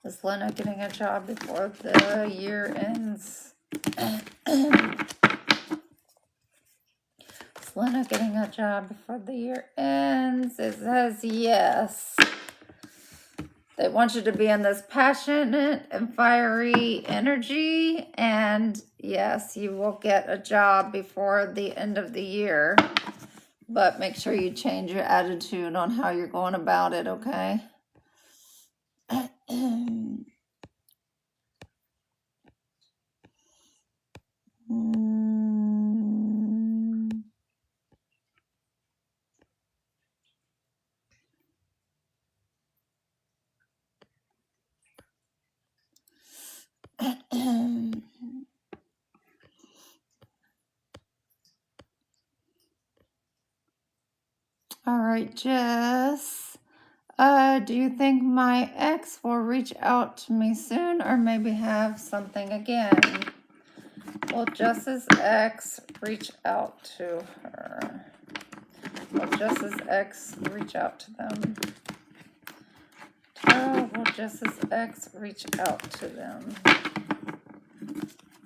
Is Lena getting a job before the year ends? Is Lena getting a job before the year ends? It says yes. They want you to be in this passionate and fiery energy, and yes, you will get a job before the end of the year. But make sure you change your attitude on how you're going about it, okay? All right, Jess. Do you think my ex will reach out to me soon or maybe have something again? Will Jess's ex reach out to her? Will Jess's ex reach out to them? Tarot, will Jess's ex reach out to them?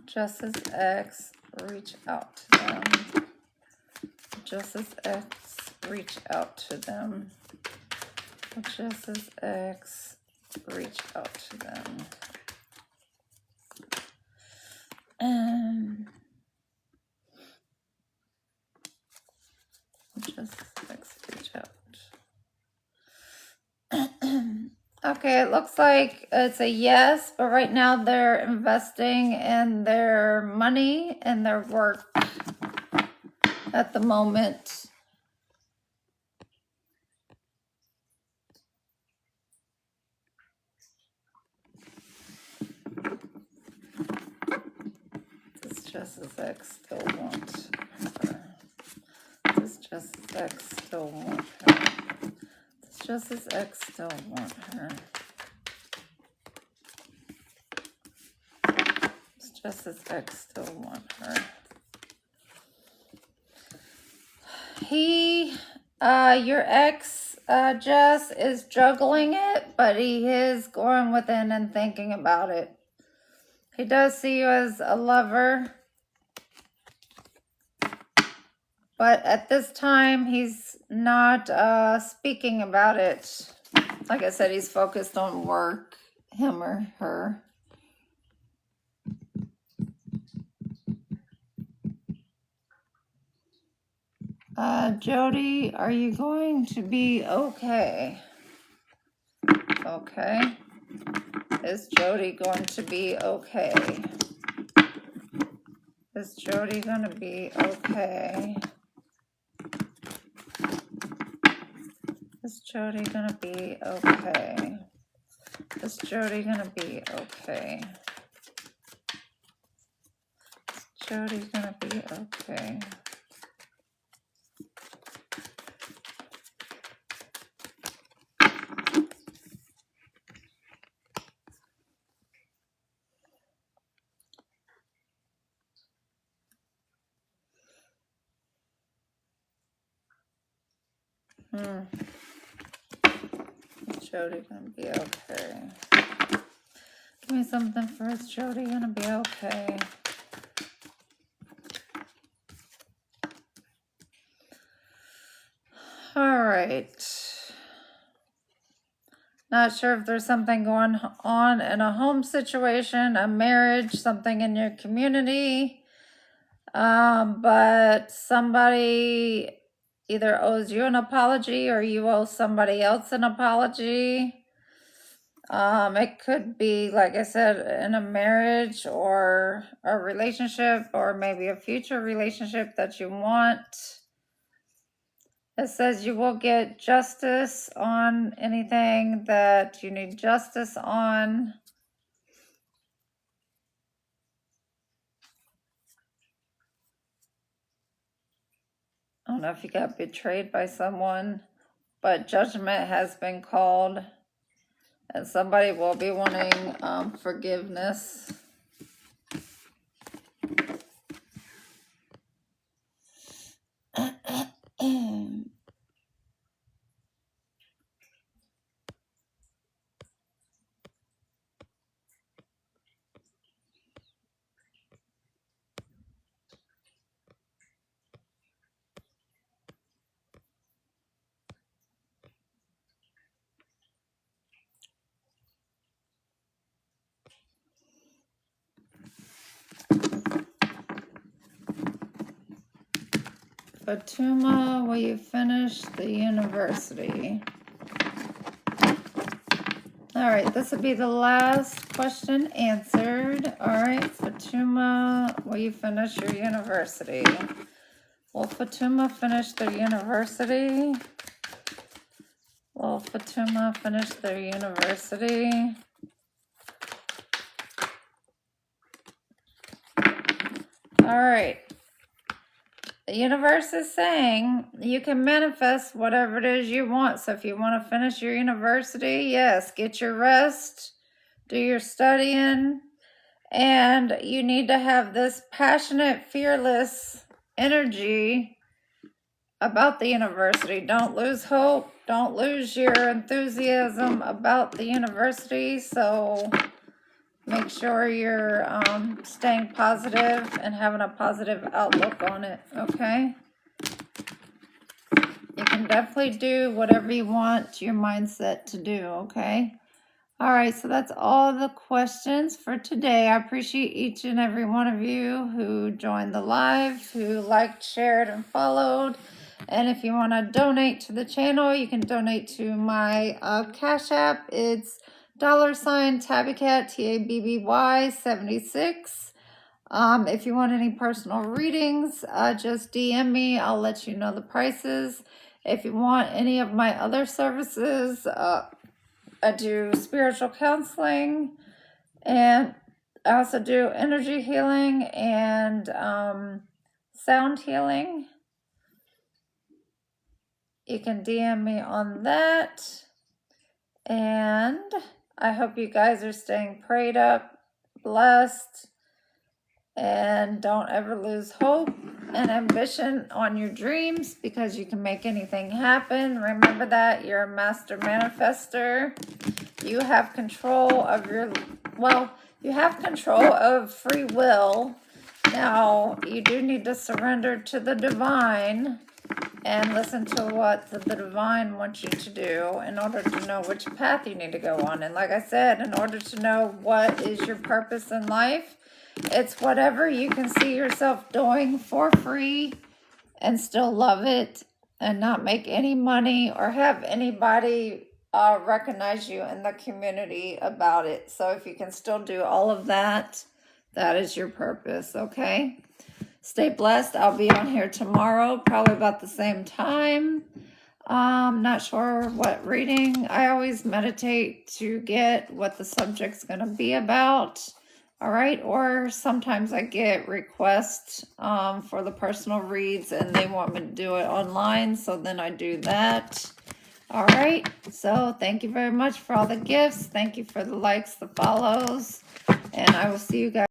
Jess's ex reach out to them. Jess's ex reach out to them. Will Jess's ex reach out to them? Jess's ex reach out. Okay, it looks like it's a yes, but right now they're investing in their money and their work at the moment. Does Jess's ex still want her? Does Jess's ex still want her? Does Jess's ex still want her? Does Jess's ex still want her? Your ex, Jess, is juggling it, but he is going within and thinking about it. He does see you as a lover, but at this time, he's not speaking about it. Like I said, he's focused on work, him or her. Jody, are you going to be okay? Okay. Is Jody going to be okay? Is Jody going to be okay? Is Jody going to be okay? Is Jody going to be okay? Is Jody going to be okay? Is Jody gonna be okay? Give me something for is Jody gonna be okay? All right. Not sure if there's something going on in a home situation, a marriage, something in your community. But somebody either owes you an apology or you owe somebody else an apology. It could be, like I said, in a marriage or a relationship or maybe a future relationship that you want. It says you will get justice on anything that you need justice on. I don't know if you got betrayed by someone, but judgment has been called and somebody will be wanting forgiveness. Fatuma, will you finish the university? All right, this will be the last question answered. All right, Fatuma, will you finish your university? Will Fatuma finish their university? Will Fatuma finish their university? All right. the universe is saying you can manifest whatever it is you want. So if you want to finish your university, yes, get your rest, do your studying, and you need to have this passionate, fearless energy about the university. Don't lose hope. Don't lose your enthusiasm about the university. So make sure you're staying positive and having a positive outlook on it, okay? You can definitely do whatever you want your mindset to do, okay? All right, so that's all the questions for today. I appreciate each and every one of you who joined the live, who liked, shared, and followed. And if you want to donate to the channel, you can donate to my Cash App. It's $TabbyCat, TABBY 76. If you want any personal readings, just DM me. I'll let you know the prices. If you want any of my other services, I do spiritual counseling, and I also do energy healing and sound healing. You can DM me on that. And I hope you guys are staying prayed up, blessed, and don't ever lose hope and ambition on your dreams, because you can make anything happen. Remember that you're a master manifester. You have control of you have control of free will. Now, you do need to surrender to the divine and listen to what the divine wants you to do in order to know which path you need to go on. And like I said, in order to know what is your purpose in life, it's whatever you can see yourself doing for free and still love it and not make any money or have anybody recognize you in the community about it. So if you can still do all of that, that is your purpose, okay? Stay blessed. I'll be on here tomorrow, probably about the same time. Not sure what reading. I always meditate to get what the subject's going to be about. All right. Or sometimes I get requests for the personal reads and they want me to do it online. So then I do that. All right. So thank you very much for all the gifts. Thank you for the likes, the follows, and I will see you guys.